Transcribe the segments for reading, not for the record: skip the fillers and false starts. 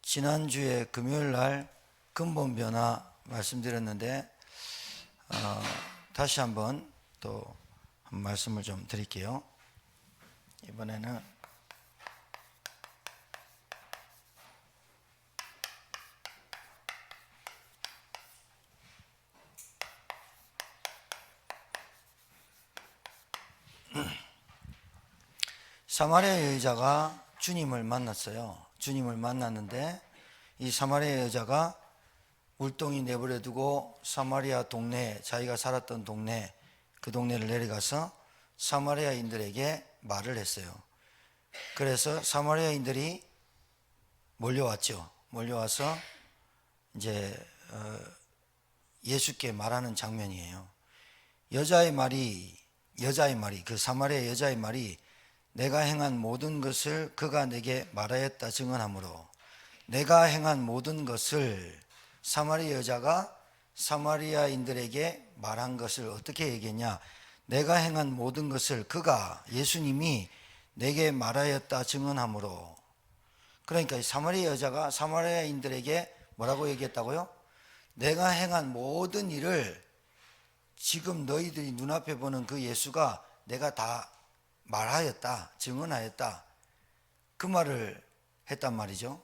지난주에 금요일 날 근본 변화 말씀드렸는데 다시 한번 또 한 말씀을 좀 드릴게요. 이번에는 사마리아 여자가 주님을 만났어요. 주님을 만났는데 이 사마리아 여자가 물동이 내버려 두고 사마리아 동네, 자기가 살았던 동네, 그 동네를 내려가서 사마리아인들에게 말을 했어요. 그래서 사마리아인들이 몰려왔죠. 몰려와서 이제 예수께 말하는 장면이에요. 여자의 말이 그 사마리아 여자의 말이 내가 행한 모든 것을 그가 내게 말하였다 증언하므로, 내가 행한 모든 것을 사마리아 여자가 사마리아인들에게 말한 것을 어떻게 얘기했냐? 내가 행한 모든 것을 그가, 예수님이 내게 말하였다 증언하므로. 그러니까 사마리아 여자가 사마리아인들에게 뭐라고 얘기했다고요? 내가 행한 모든 일을 지금 너희들이 눈앞에 보는 그 예수가 내가 다 말하였다, 증언하였다, 그 말을 했단 말이죠.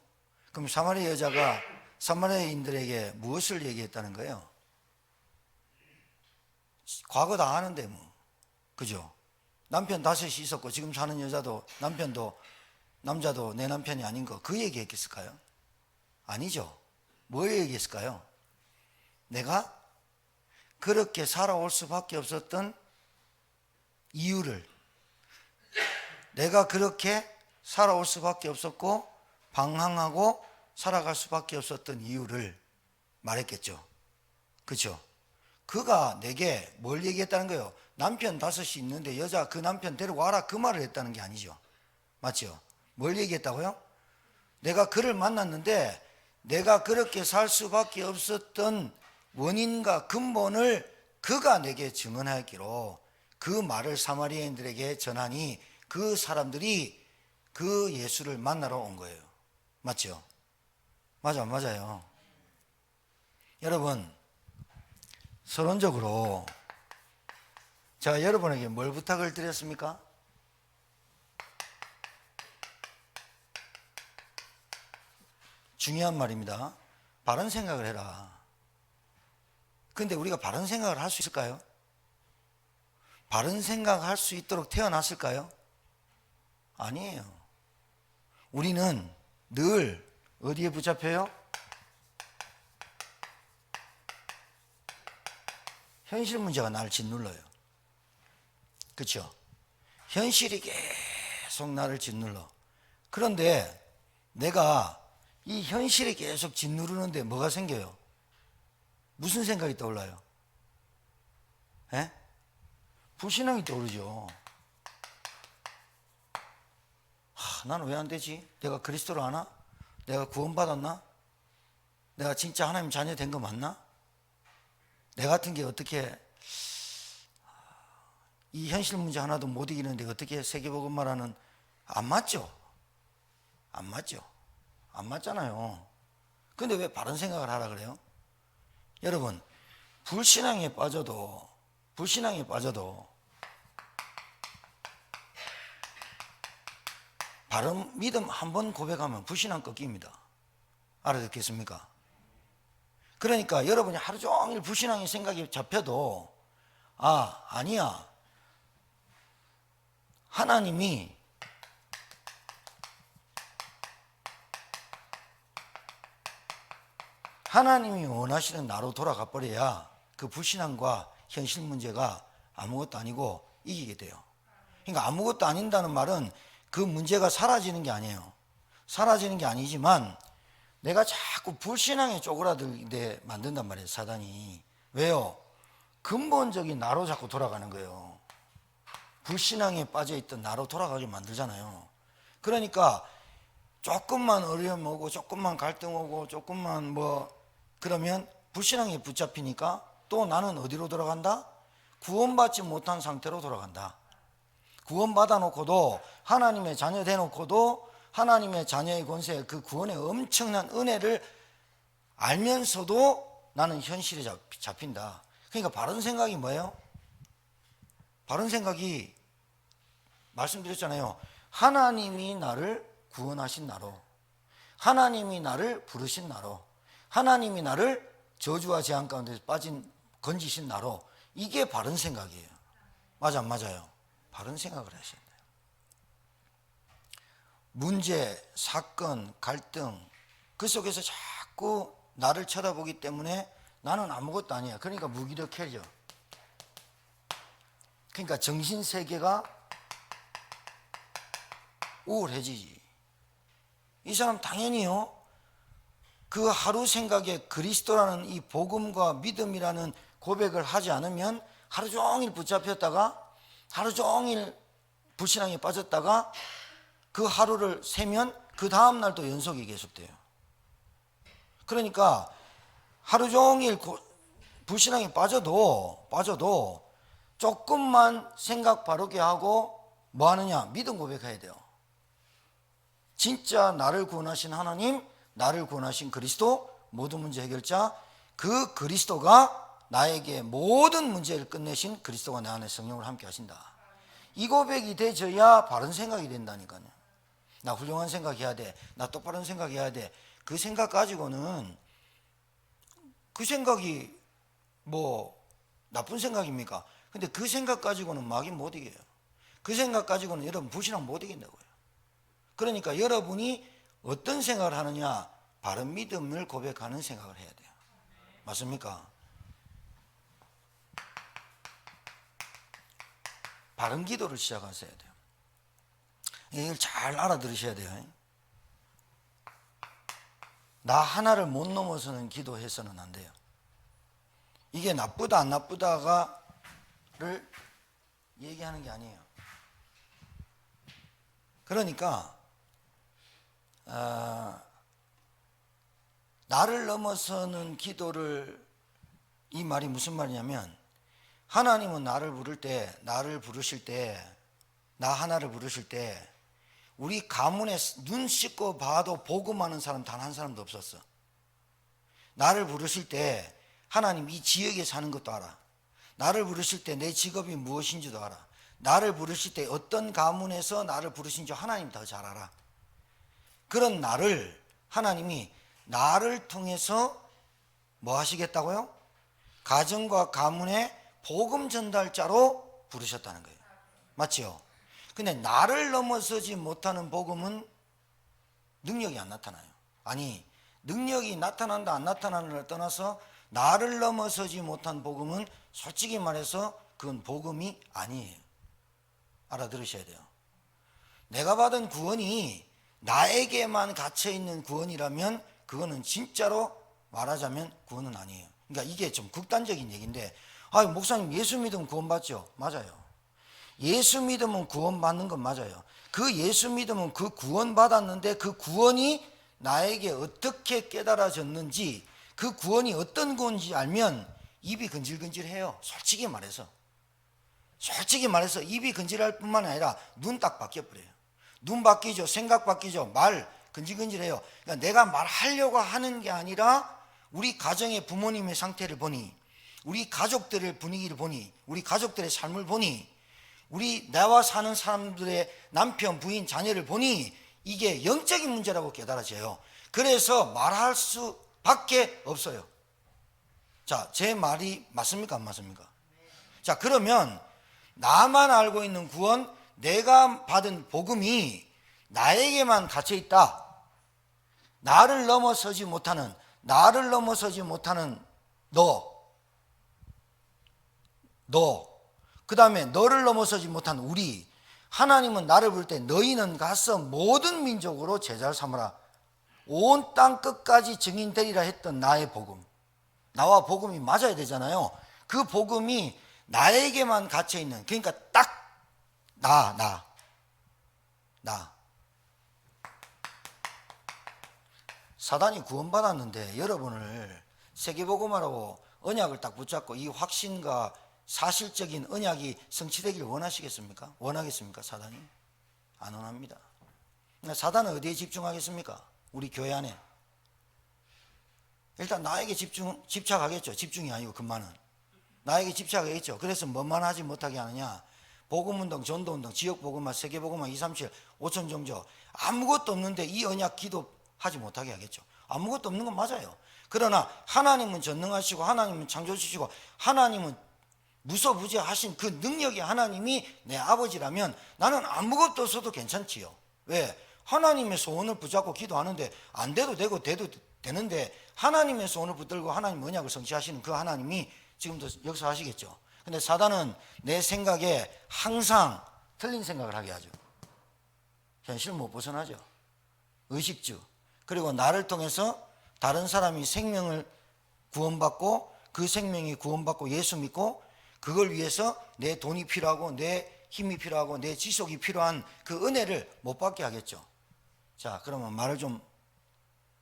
그럼 사마리아 여자가 사마리아인들에게 무엇을 얘기했다는 거예요? 과거 다 아는데 뭐, 그죠? 남편 5이 있었고 지금 사는 여자도 남자도 내 남편이 아닌 거, 그 얘기했겠을까요? 아니죠. 뭘 얘기했을까요? 내가 그렇게 살아올 수밖에 없었던 이유를, 내가 그렇게 살아올 수밖에 없었고 방황하고 살아갈 수밖에 없었던 이유를 말했겠죠. 그렇죠? 그가 내게 뭘 얘기했다는 거예요? 남편 5이 있는데 여자 그 남편 데려와라, 그 말을 했다는 게 아니죠. 맞죠? 뭘 얘기했다고요? 내가 그를 만났는데 내가 그렇게 살 수밖에 없었던 원인과 근본을 그가 내게 증언하였기로 그 말을 사마리아인들에게 전하니 그 사람들이 그 예수를 만나러 온 거예요. 맞죠? 맞아요. 여러분, 서론적으로 제가 여러분에게 뭘 부탁을 드렸습니까? 중요한 말입니다. 바른 생각을 해라. 근데 우리가 바른 생각을 할 수 있을까요? 바른 생각을 할 수 있도록 태어났을까요? 아니에요. 우리는 늘 어디에 붙잡혀요? 현실 문제가 나를 짓눌러요. 그렇죠? 현실이 계속 나를 짓눌러. 그런데 내가 이 현실이 계속 짓누르는데 뭐가 생겨요? 무슨 생각이 떠올라요? 불신앙이 떠오르죠. 나는 왜 안 되지? 내가 그리스도를 아나? 내가 구원받았나? 내가 진짜 하나님 자녀 된 거 맞나? 내 같은 게 어떻게 이 현실 문제 하나도 못 이기는데 어떻게 세계복음화라는, 안 맞죠? 안 맞잖아요. 근데 왜 바른 생각을 하라 그래요? 여러분, 불신앙에 빠져도 바른 믿음 한 번 고백하면 불신앙 꺾입니다. 알아듣겠습니까? 그러니까 여러분이 하루 종일 불신앙의 생각이 잡혀도 아니야. 하나님이 원하시는 나로 돌아가 버려야 그 불신앙과 현실 문제가 아무것도 아니고 이기게 돼요. 그러니까 아무것도 아닌다는 말은 그 문제가 사라지는 게 아니에요. 사라지는 게 아니지만 내가 자꾸 불신앙에 쪼그라들게 만든단 말이에요, 사단이. 왜요? 근본적인 나로 자꾸 돌아가는 거예요. 불신앙에 빠져있던 나로 돌아가게 만들잖아요. 그러니까 조금만 어려움 오고 조금만 갈등 오고 조금만 그러면 불신앙에 붙잡히니까 또 나는 어디로 돌아간다? 구원받지 못한 상태로 돌아간다. 구원받아 놓고도, 하나님의 자녀 돼 놓고도 하나님의 자녀의 권세, 그 구원의 엄청난 은혜를 알면서도 나는 현실에 잡힌다. 그러니까 바른 생각이 뭐예요? 바른 생각이 말씀드렸잖아요. 하나님이 나를 구원하신 나로, 하나님이 나를 부르신 나로, 하나님이 나를 저주와 재앙 가운데 건지신 나로, 이게 바른 생각이에요. 맞아 안 맞아요? 바른 생각을 하셔야 돼요. 문제, 사건, 갈등 그 속에서 자꾸 나를 쳐다보기 때문에 나는 아무것도 아니야. 그러니까 무기력해져. 그러니까 정신세계가 우울해지지. 이 사람 당연히요, 그 하루 생각에 그리스도라는 이 복음과 믿음이라는 고백을 하지 않으면 하루 종일 붙잡혔다가 하루 종일 불신앙에 빠졌다가 그 하루를 세면 그 다음 날도 연속이 계속돼요. 그러니까 하루 종일 불신앙에 빠져도 조금만 생각 바르게 하고 뭐 하느냐? 믿음 고백해야 돼요. 진짜 나를 구원하신 하나님, 나를 구원하신 그리스도, 모든 문제 해결자, 그 그리스도가 나에게 모든 문제를 끝내신 그리스도가 내 안에 성령을 함께 하신다. 이 고백이 돼져야 바른 생각이 된다니까요. 나 훌륭한 생각해야 돼, 나 똑바른 생각해야 돼. 그 생각 가지고는, 그 생각이 뭐 나쁜 생각입니까? 근데 그 생각 가지고는 마귀 못 이겨요. 그 생각 가지고는 여러분 불신앙 못 이긴다고요. 그러니까 여러분이 어떤 생각을 하느냐? 바른 믿음을 고백하는 생각을 해야 돼요. 맞습니까? 바른 기도를 시작하셔야 돼요. 이걸 잘 알아들으셔야 돼요. 나 하나를 못 넘어서는 기도해서는 안 돼요. 이게 나쁘다 안 나쁘다를 얘기하는 게 아니에요. 그러니까 나를 넘어서는 기도를, 이 말이 무슨 말이냐면, 하나님은 나를 부르실 때, 나 하나를 부르실 때 우리 가문에 눈 씻고 봐도 복음하는 사람 단 한 사람도 없었어. 나를 부르실 때 하나님 이 지역에 사는 것도 알아. 나를 부르실 때 내 직업이 무엇인지도 알아. 나를 부르실 때 어떤 가문에서 나를 부르신지 하나님 더 잘 알아. 그런 나를 하나님이 나를 통해서 뭐 하시겠다고요? 가정과 가문의 복음 전달자로 부르셨다는 거예요. 맞지요? 근데 나를 넘어서지 못하는 복음은 능력이 안 나타나요. 아니, 능력이 나타난다 안 나타나는를 떠나서 나를 넘어서지 못한 복음은 솔직히 말해서 그건 복음이 아니에요. 알아들으셔야 돼요. 내가 받은 구원이 나에게만 갇혀있는 구원이라면 그거는 진짜로 말하자면 구원은 아니에요. 그러니까 이게 좀 극단적인 얘기인데, 목사님 예수 믿으면 구원받죠? 맞아요. 예수 믿으면 구원받는 건 맞아요. 그 예수 믿으면 그 구원받았는데 그 구원이 나에게 어떻게 깨달아졌는지, 그 구원이 어떤 구원인지 알면 입이 근질근질해요. 솔직히 말해서 입이 근질할 뿐만 아니라 눈 딱 바뀌어버려요. 눈 바뀌죠. 생각 바뀌죠. 말 근질근질해요. 그러니까 내가 말하려고 하는 게 아니라 우리 가정의 부모님의 상태를 보니, 우리 가족들의 분위기를 보니, 우리 가족들의 삶을 보니, 나와 사는 사람들의 남편, 부인, 자녀를 보니 이게 영적인 문제라고 깨달아져요. 그래서 말할 수밖에 없어요. 자, 제 말이 맞습니까? 안 맞습니까? 자, 그러면 나만 알고 있는 구원, 내가 받은 복음이 나에게만 갇혀 있다. 나를 넘어서지 못하는 너, 그 다음에 너를 넘어서지 못한 우리. 하나님은 나를 부를 때 너희는 가서 모든 민족으로 제자를 삼으라. 온 땅 끝까지 증인되리라 했던 나의 복음. 나와 복음이 맞아야 되잖아요. 그 복음이 나에게만 갇혀있는, 그러니까 딱 나. 사단이 구원받았는데 여러분을 세계복음화라고 언약을 딱 붙잡고 이 확신과 사실적인 언약이 성취되기를 원하시겠습니까? 원하겠습니까? 사단이? 안 원합니다. 사단은 어디에 집중하겠습니까? 우리 교회 안에. 일단 나에게 집착하겠죠. 집중이 아니고 그만은. 나에게 집착하겠죠. 그래서 뭐만 하지 못하게 하느냐? 복음운동, 전도운동, 지역복음화, 세계복음화, 237, 5천 종교 아무것도 없는데 이 언약 기도하지 못하게 하겠죠. 아무것도 없는 건 맞아요. 그러나 하나님은 전능하시고 하나님은 창조주시고 하나님은 무소부재하신 그 능력의 하나님이 내 아버지라면 나는 아무것도 없어도 괜찮지요. 왜? 하나님의 소원을 붙잡고 기도하는데 안 돼도 되고 돼도 되는데 하나님의 소원을 붙들고 하나님 언약을 성취하시는 그 하나님이 지금도 역사하시겠죠. 근데 사단은 내 생각에 항상 틀린 생각을 하게 하죠. 현실 못 벗어나죠. 의식주. 그리고 나를 통해서 다른 사람이 생명을 구원받고 그 생명이 구원받고 예수 믿고 그걸 위해서 내 돈이 필요하고 내 힘이 필요하고 내 지속이 필요한 그 은혜를 못 받게 하겠죠. 자, 그러면 말을 좀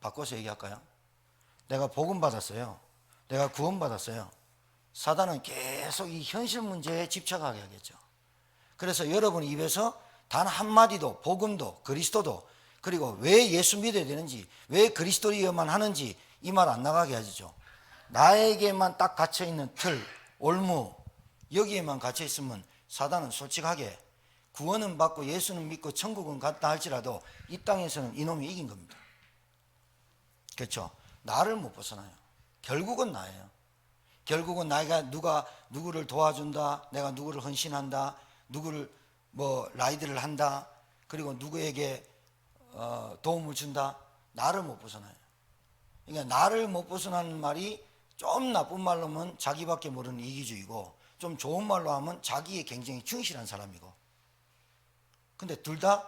바꿔서 얘기할까요? 내가 복음 받았어요. 내가 구원 받았어요. 사단은 계속 이 현실 문제에 집착하게 하겠죠. 그래서 여러분 입에서 단 한마디도 복음도 그리스도도 그리고 왜 예수 믿어야 되는지 왜 그리스도이어만 하는지 이 말 안 나가게 하죠. 나에게만 딱 갇혀있는 틀, 올무 여기에만 갇혀있으면 사단은 솔직하게 구원은 받고 예수는 믿고 천국은 갔다 할지라도 이 땅에서는 이놈이 이긴 겁니다. 그렇죠? 나를 못 벗어나요. 결국은 나예요. 결국은 내가 누구를 도와준다, 내가 누구를 헌신한다, 누구를 라이드를 한다, 그리고 누구에게 도움을 준다, 나를 못 벗어나요. 그러니까 나를 못 벗어나는 말이 좀 나쁜 말로 하면 자기밖에 모르는 이기주의고 좀 좋은 말로 하면 자기의 굉장히 충실한 사람이고. 근데 둘 다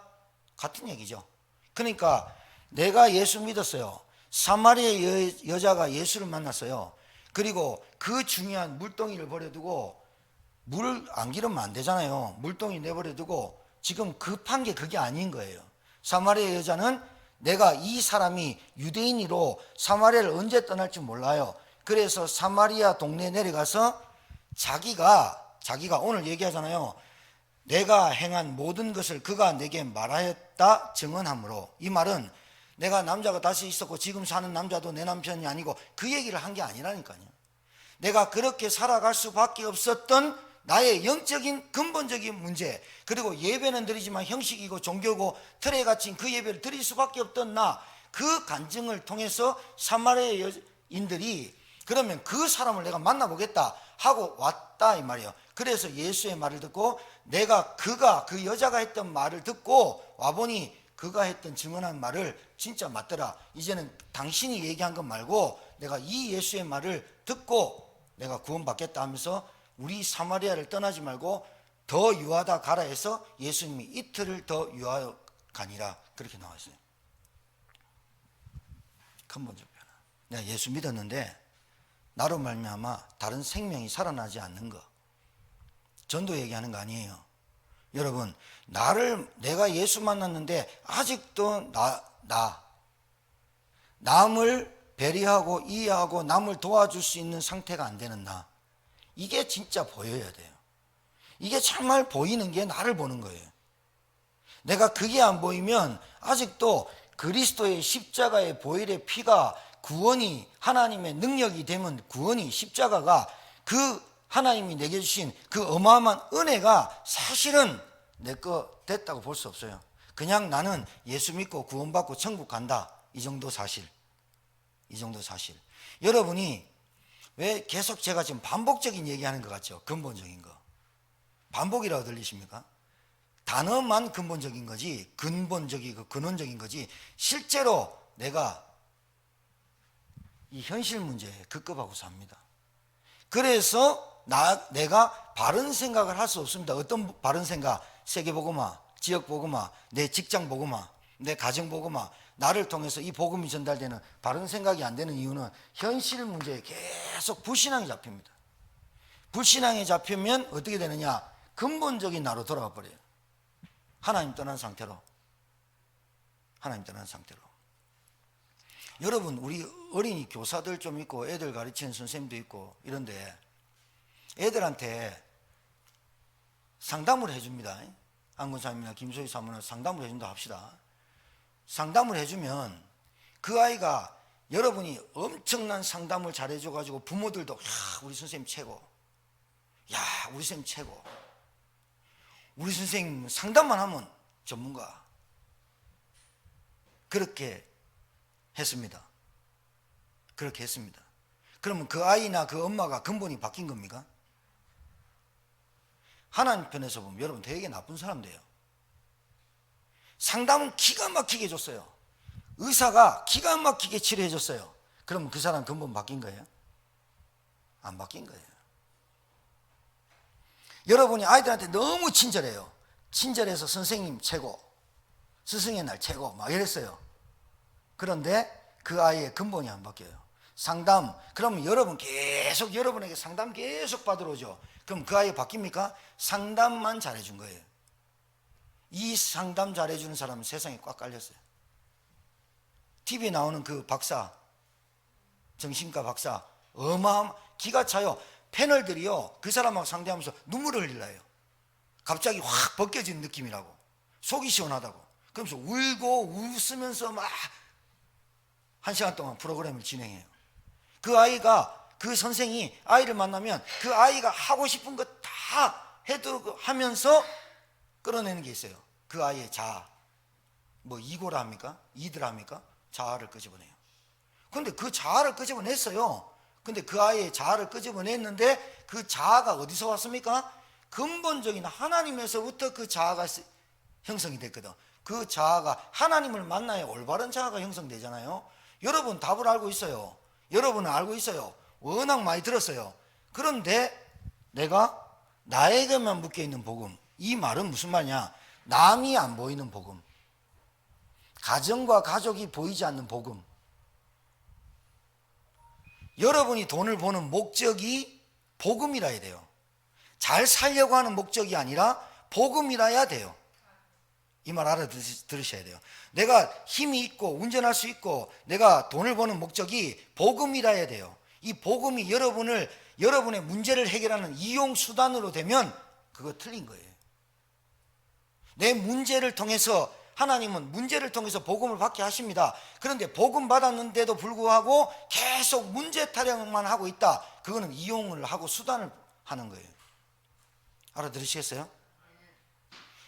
같은 얘기죠. 그러니까 내가 예수 믿었어요. 사마리아 여자가 예수를 만났어요. 그리고 그 중요한 물동이를 버려두고 물을 안 기르면 안 되잖아요. 물동이 내버려두고 지금 급한 게 그게 아닌 거예요. 사마리아 여자는 내가 이 사람이 유대인이로 사마리아를 언제 떠날지 몰라요. 그래서 사마리아 동네에 내려가서 자기가 오늘 얘기하잖아요. 내가 행한 모든 것을 그가 내게 말하였다 증언하므로. 이 말은 내가 남자가 다시 있었고 지금 사는 남자도 내 남편이 아니고 그 얘기를 한 게 아니라니까요. 내가 그렇게 살아갈 수밖에 없었던 나의 영적인 근본적인 문제, 그리고 예배는 드리지만 형식이고 종교고 틀에 갇힌 그 예배를 드릴 수밖에 없던 그 간증을 통해서 사마리아 여인들이 그러면 그 사람을 내가 만나보겠다 하고 왔다 이 말이에요. 그래서 예수의 말을 듣고 내가 그 여자가 했던 말을 듣고 와보니 그가 했던 증언한 말을 진짜 맞더라. 이제는 당신이 얘기한 것 말고 내가 이 예수의 말을 듣고 내가 구원받겠다 하면서 우리 사마리아를 떠나지 말고 더 유하다 가라 해서 예수님이 이틀을 더 유하여 가니라 그렇게 나와 있어요. 근본적 변화. 내가 예수 믿었는데 나로 말미암아 다른 생명이 살아나지 않는 거. 전도 얘기하는 거 아니에요. 여러분, 내가 예수 만났는데 아직도 남을 배려하고 이해하고 남을 도와줄 수 있는 상태가 안 되는 나. 이게 진짜 보여야 돼요. 이게 정말 보이는 게 나를 보는 거예요. 내가 그게 안 보이면 아직도 그리스도의 십자가의 보혈의 피가 구원이 하나님의 능력이 되면 구원이 십자가가 그 하나님이 내게 주신 그 어마어마한 은혜가 사실은 내 거 됐다고 볼 수 없어요. 그냥 나는 예수 믿고 구원받고 천국 간다. 이 정도 사실. 여러분이 왜 계속 제가 지금 반복적인 얘기하는 것 같죠? 근본적인 거. 반복이라고 들리십니까? 단어만 근본적인 거지 근본적이고 근원적인 거지 실제로 내가 이 현실 문제에 급급하고 삽니다. 그래서 내가 바른 생각을 할 수 없습니다. 어떤 바른 생각? 세계복음화, 지역복음화, 내 직장복음화, 내 가정복음화, 나를 통해서 이 복음이 전달되는 바른 생각이 안 되는 이유는 현실 문제에 계속 불신앙이 잡힙니다. 불신앙이 잡히면 어떻게 되느냐? 근본적인 나로 돌아가 버려요. 하나님 떠난 상태로. 여러분, 우리 어린이 교사들 좀 있고 애들 가르치는 선생님도 있고 이런데 애들한테 상담을 해줍니다. 안군사님이나 김소희 사모는 상담을 해준다 합시다. 상담을 해주면 그 아이가 여러분이 엄청난 상담을 잘해줘가지고 부모들도 야 우리 선생님 최고, 야 우리 선생님 최고, 우리 선생님 상담만 하면 전문가, 그렇게 했습니다. 그렇게 했습니다. 그러면 그 아이나 그 엄마가 근본이 바뀐 겁니까? 하나님 편에서 보면 여러분 되게 나쁜 사람 돼요. 상담은 기가 막히게 해줬어요. 의사가 기가 막히게 치료해 줬어요. 그러면 그 사람 근본 바뀐 거예요? 안 바뀐 거예요. 여러분이 아이들한테 너무 친절해요. 친절해서 선생님 최고, 스승의 날 최고 막 이랬어요. 그런데 그 아이의 근본이 안 바뀌어요. 상담, 그러면 여러분 계속 여러분에게 상담 계속 받으러 오죠. 그럼 그 아이 바뀝니까? 상담만 잘해준 거예요. 이 상담 잘해주는 사람은 세상에 꽉 깔렸어요. TV에 나오는 그 박사, 정신과 박사, 기가 차요. 패널들이요, 그 사람하고 상대하면서 눈물을 흘려요. 갑자기 확 벗겨진 느낌이라고, 속이 시원하다고. 그러면서 울고 웃으면서 막 1시간 동안 프로그램을 진행해요. 그 아이가, 그 선생이 아이를 만나면 그 아이가 하고 싶은 거 다 하면서 끌어내는 게 있어요. 그 아이의 자아, 뭐 이고라 합니까? 이드라 합니까? 자아를 끄집어내요. 그런데 그 자아를 끄집어냈어요. 근데 그 아이의 자아를 끄집어냈는데 그 자아가 어디서 왔습니까? 근본적인 하나님에서부터 그 자아가 형성이 됐거든. 그 자아가 하나님을 만나야 올바른 자아가 형성되잖아요. 여러분 답을 알고 있어요. 여러분은 알고 있어요. 워낙 많이 들었어요. 그런데 내가 나에게만 묶여있는 복음, 이 말은 무슨 말이냐? 남이 안 보이는 복음, 가정과 가족이 보이지 않는 복음. 여러분이 돈을 버는 목적이 복음이라야 돼요. 잘 살려고 하는 목적이 아니라 복음이라야 돼요. 이 말 알아들으셔야 돼요. 내가 힘이 있고 운전할 수 있고 내가 돈을 버는 목적이 복음이라야 돼요. 이 복음이 여러분의 문제를 해결하는 이용 수단으로 되면 그거 틀린 거예요. 내 문제를 통해서, 하나님은 문제를 통해서 복음을 받게 하십니다. 그런데 복음 받았는데도 불구하고 계속 문제 타령만 하고 있다. 그거는 이용을 하고 수단을 하는 거예요. 알아들으시겠어요?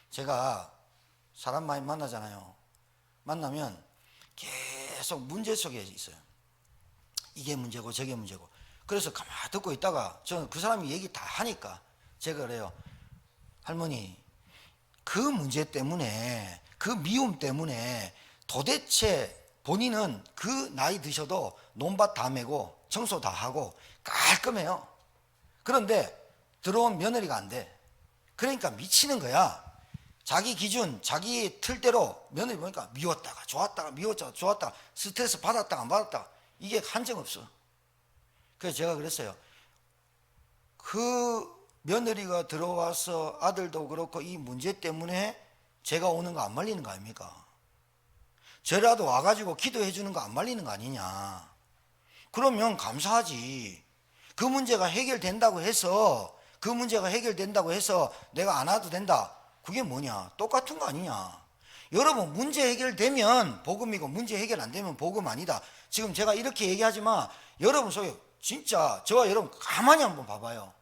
제가 사람 많이 만나잖아요. 만나면 계속 문제 속에 있어요. 이게 문제고 저게 문제고. 그래서 가만히 듣고 있다가 저는 그 사람이 얘기 다 하니까 제가 그래요. 할머니, 그 문제 때문에, 그 미움 때문에 도대체 본인은 그 나이 드셔도 논밭 다 메고 청소 다 하고 깔끔해요. 그런데 들어온 며느리가 안 돼. 그러니까 미치는 거야. 자기 기준, 자기 틀대로 며느리 보니까 미웠다가 좋았다가 미웠다가 좋았다가 스트레스 받았다가 안 받았다가 이게 한정없어. 그래서 제가 그랬어요. 그 며느리가 들어와서 아들도 그렇고 이 문제 때문에 제가 오는 거 안 말리는 거 아닙니까? 저라도 와가지고 기도해 주는 거 안 말리는 거 아니냐. 그러면 감사하지. 그 문제가 해결된다고 해서 내가 안 와도 된다. 그게 뭐냐? 똑같은 거 아니냐. 여러분, 문제 해결되면 복음이고 문제 해결 안 되면 복음 아니다. 지금 제가 이렇게 얘기하지만 여러분 속에 진짜 저와 여러분 가만히 한번 봐봐요.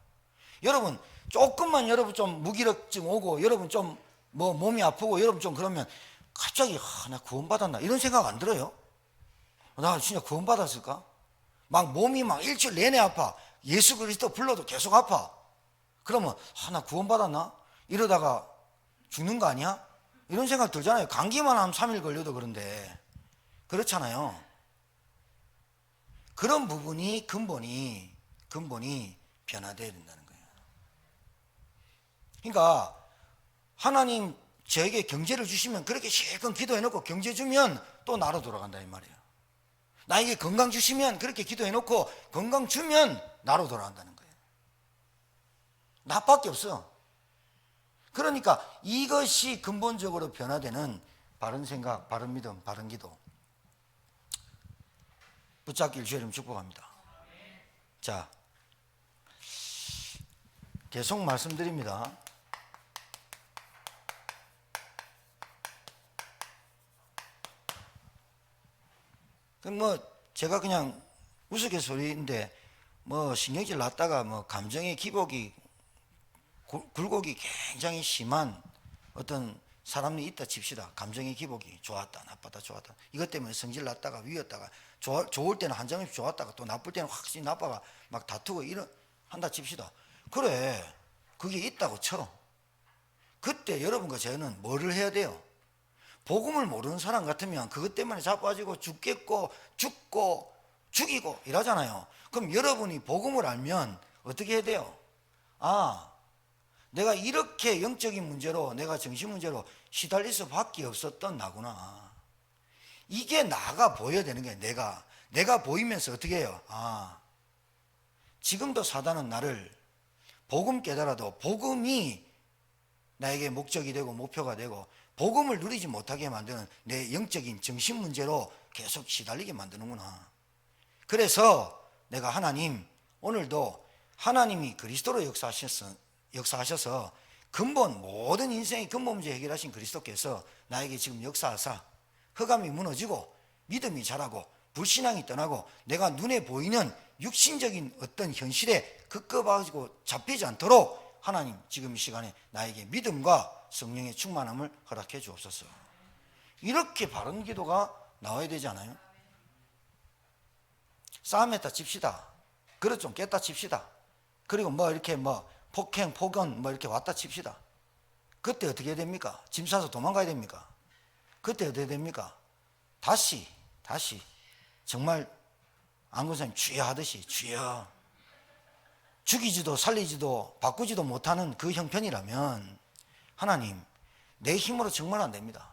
여러분 조금만 여러분 좀 무기력증 오고 여러분 좀 뭐 몸이 아프고 여러분 좀 그러면 갑자기 나 구원받았나 이런 생각 안 들어요? 나 진짜 구원받았을까? 막 몸이 막 일주일 내내 아파. 예수 그리스도 불러도 계속 아파. 그러면 나 구원받았나? 이러다가 죽는 거 아니야? 이런 생각 들잖아요. 감기만 한 3일 걸려도 그런데. 그렇잖아요. 그런 부분이 근본이 변화되어야 된다는 거예요. 그러니까 하나님 저에게 경제를 주시면 그렇게 실컷 기도해놓고 경제 주면 또 나로 돌아간다 이 말이에요. 나에게 건강 주시면 그렇게 기도해놓고 건강 주면 나로 돌아간다는 거예요. 나밖에 없어. 그러니까 이것이 근본적으로 변화되는 바른 생각, 바른 믿음, 바른 기도. 붙잡기를 주여 이름 축복합니다. 자, 계속 말씀드립니다. 뭐 제가 그냥 우스갯소리인데 뭐 신경질 났다가 뭐 감정의 기복이 굴곡이 굉장히 심한 어떤 사람이 있다 칩시다. 감정의 기복이 좋았다 나빴다 좋았다 이것 때문에 성질 났다가 위였다가 좋을 때는 한정없이 좋았다가 또 나쁠 때는 확실히 나빠가 막 다투고 이런 한다 칩시다. 그래 그게 있다고 쳐. 그때 여러분과 저는 뭐를 해야 돼요? 복음을 모르는 사람 같으면 그것 때문에 자빠지고 죽겠고 죽고 죽이고 이러잖아요. 그럼 여러분이 복음을 알면 어떻게 해야 돼요? 아, 내가 이렇게 영적인 문제로 내가 정신 문제로 시달릴 수밖에 없었던 나구나. 이게 나가 보여야 되는 거예요. 내가 보이면서 어떻게 해요? 아, 지금도 사단은 나를 복음 깨달아도 복음이 나에게 목적이 되고 목표가 되고 복음을 누리지 못하게 만드는 내 영적인 정신 문제로 계속 시달리게 만드는구나. 그래서 내가 하나님 오늘도 하나님이 그리스도로 역사하셔서 근본 모든 인생의 근본 문제 해결하신 그리스도께서 나에게 지금 역사하사 흑암이 무너지고 믿음이 자라고 불신앙이 떠나고 내가 눈에 보이는 육신적인 어떤 현실에 급급하고 잡히지 않도록 하나님 지금 이 시간에 나에게 믿음과 성령의 충만함을 허락해 주옵소서. 이렇게 바른 기도가 나와야 되지 않아요? 싸움했다 칩시다. 그릇 좀 깼다 칩시다. 그리고 뭐 이렇게 뭐 폭행 폭언 뭐 이렇게 왔다 칩시다. 그때 어떻게 해야 됩니까? 짐 싸서 도망가야 됩니까? 그때 어떻게 됩니까? 다시 정말 안군사님 주여 하듯이 주여, 죽이지도 살리지도 바꾸지도 못하는 그 형편이라면 하나님 내 힘으로 정말 안 됩니다.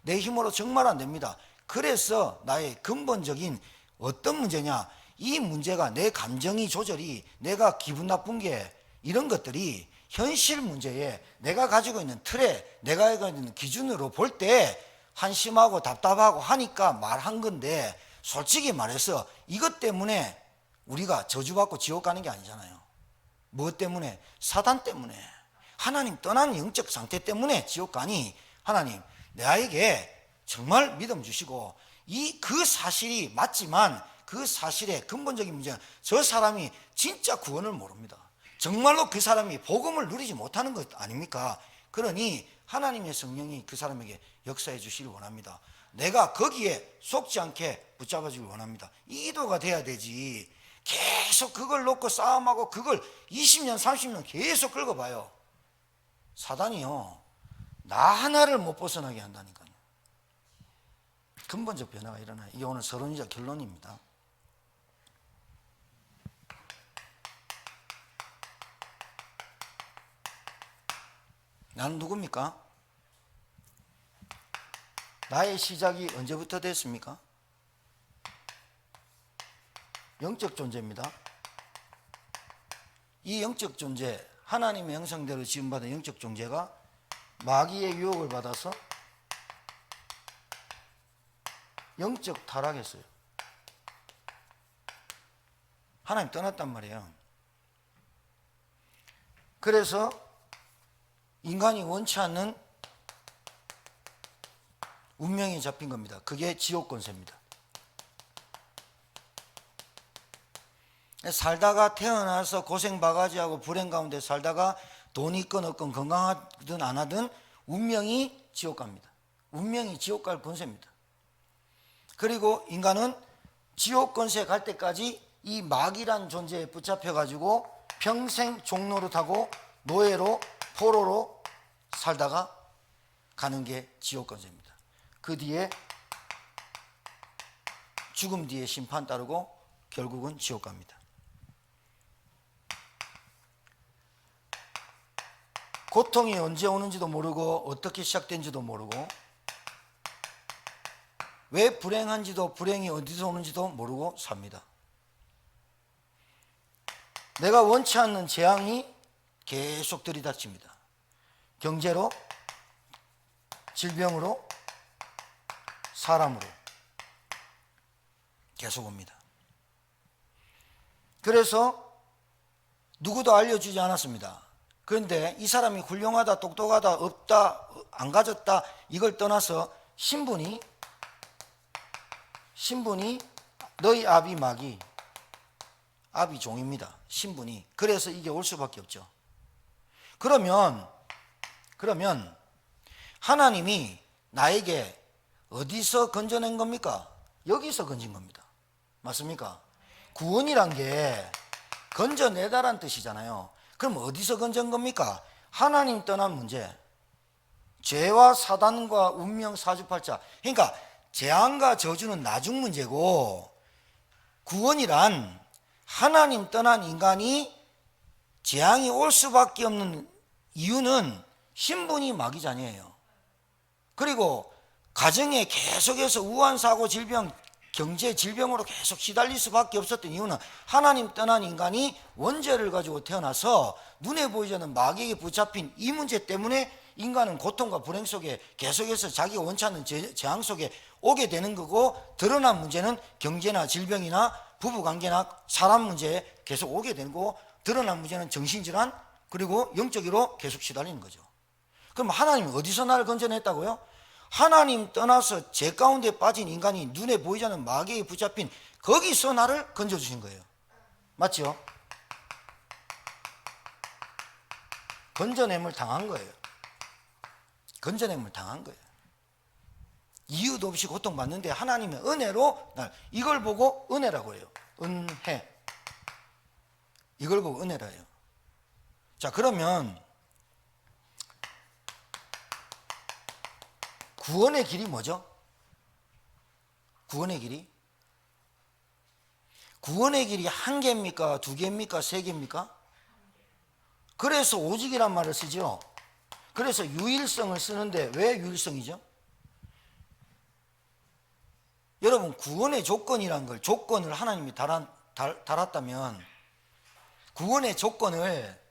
내 힘으로 정말 안 됩니다. 그래서 나의 근본적인 어떤 문제냐, 이 문제가 내 감정이 조절이, 내가 기분 나쁜 게 이런 것들이 현실 문제에 내가 가지고 있는 틀에 내가 가지고 있는 기준으로 볼 때 한심하고 답답하고 하니까 말한 건데, 솔직히 말해서 이것 때문에 우리가 저주받고 지옥 가는 게 아니잖아요. 무엇 때문에? 사단 때문에, 하나님 떠난 영적 상태 때문에 지옥 가니, 하나님 나에게 정말 믿음 주시고, 그 사실이 맞지만 그 사실의 근본적인 문제는 저 사람이 진짜 구원을 모릅니다. 정말로 그 사람이 복음을 누리지 못하는 것 아닙니까? 그러니 하나님의 성령이 그 사람에게 역사해 주시길 원합니다. 내가 거기에 속지 않게 붙잡아 주길 원합니다. 이 기도가 돼야 되지, 계속 그걸 놓고 싸움하고 그걸 20년 30년 계속 긁어봐요. 사단이요, 나 하나를 못 벗어나게 한다니까요. 근본적 변화가 일어나요. 이게 오늘 서론이자 결론입니다. 나는 누굽니까? 나의 시작이 언제부터 됐습니까? 영적 존재입니다. 이 영적 존재, 하나님의 형상대로 지음받은 영적 존재가 마귀의 유혹을 받아서 영적 타락했어요. 하나님 떠났단 말이에요. 그래서 인간이 원치 않는 운명이 잡힌 겁니다. 그게 지옥 권세입니다. 살다가 태어나서 고생 바가지하고 불행 가운데 살다가 돈 있건 없건 건강하든 안 하든 운명이 지옥 갑니다. 운명이 지옥 갈 권세입니다. 그리고 인간은 지옥 권세 갈 때까지 이 마귀란 존재에 붙잡혀 가지고 평생 종노릇하고 노예로 포로로 살다가 가는 게 지옥 권세입니다. 그 뒤에 죽음 뒤에 심판 따르고 결국은 지옥 갑니다. 고통이 언제 오는지도 모르고 어떻게 시작된지도 모르고 왜 불행한지도, 불행이 어디서 오는지도 모르고 삽니다. 내가 원치 않는 재앙이 계속 들이닥칩니다. 경제로, 질병으로, 사람으로 계속 옵니다. 그래서 누구도 알려주지 않았습니다. 그런데 이 사람이 훌륭하다, 똑똑하다, 없다, 안 가졌다, 이걸 떠나서 신분이 신분이 너희 아비 마귀, 아비 종입니다. 신분이. 그래서 이게 올 수밖에 없죠. 그러면 하나님이 나에게 어디서 건져낸 겁니까? 여기서 건진 겁니다. 맞습니까? 구원이란 게 건져내다란 뜻이잖아요. 그럼 어디서 건진 겁니까? 하나님 떠난 문제, 죄와 사단과 운명 사주팔자. 그러니까 재앙과 저주는 나중 문제고, 구원이란 하나님 떠난 인간이 재앙이 올 수밖에 없는 이유는 신분이 마귀 자녀예요. 그리고 가정에 계속해서 우한 사고, 질병, 경제 질병으로 계속 시달릴 수밖에 없었던 이유는 하나님 떠난 인간이 원죄를 가지고 태어나서 눈에 보이지 않는 마귀에게 붙잡힌 이 문제 때문에 인간은 고통과 불행 속에 계속해서 자기가 원치 않는 재앙 속에 오게 되는 거고, 드러난 문제는 경제나 질병이나 부부관계나 사람 문제에 계속 오게 되는 거고, 드러난 문제는 정신질환 그리고 영적으로 계속 시달리는 거죠. 그럼 하나님이 어디서 나를 건져냈다고요? 하나님 떠나서 죄 가운데 빠진 인간이 눈에 보이지 않는 마귀에 붙잡힌 거기서 나를 건져주신 거예요. 맞죠? 건져냄을 당한 거예요. 건져냄을 당한 거예요. 이유도 없이 고통받는데 하나님의 은혜로 이걸 보고 은혜라고 해요. 은혜. 이걸 보고 은혜라 해요. 자, 그러면 구원의 길이 뭐죠? 구원의 길이? 구원의 길이 한 개입니까? 두 개입니까? 세 개입니까? 그래서 오직이란 말을 쓰죠. 그래서 유일성을 쓰는데 왜 유일성이죠? 여러분, 구원의 조건이란 걸, 조건을 하나님이 달았다면 구원의 조건을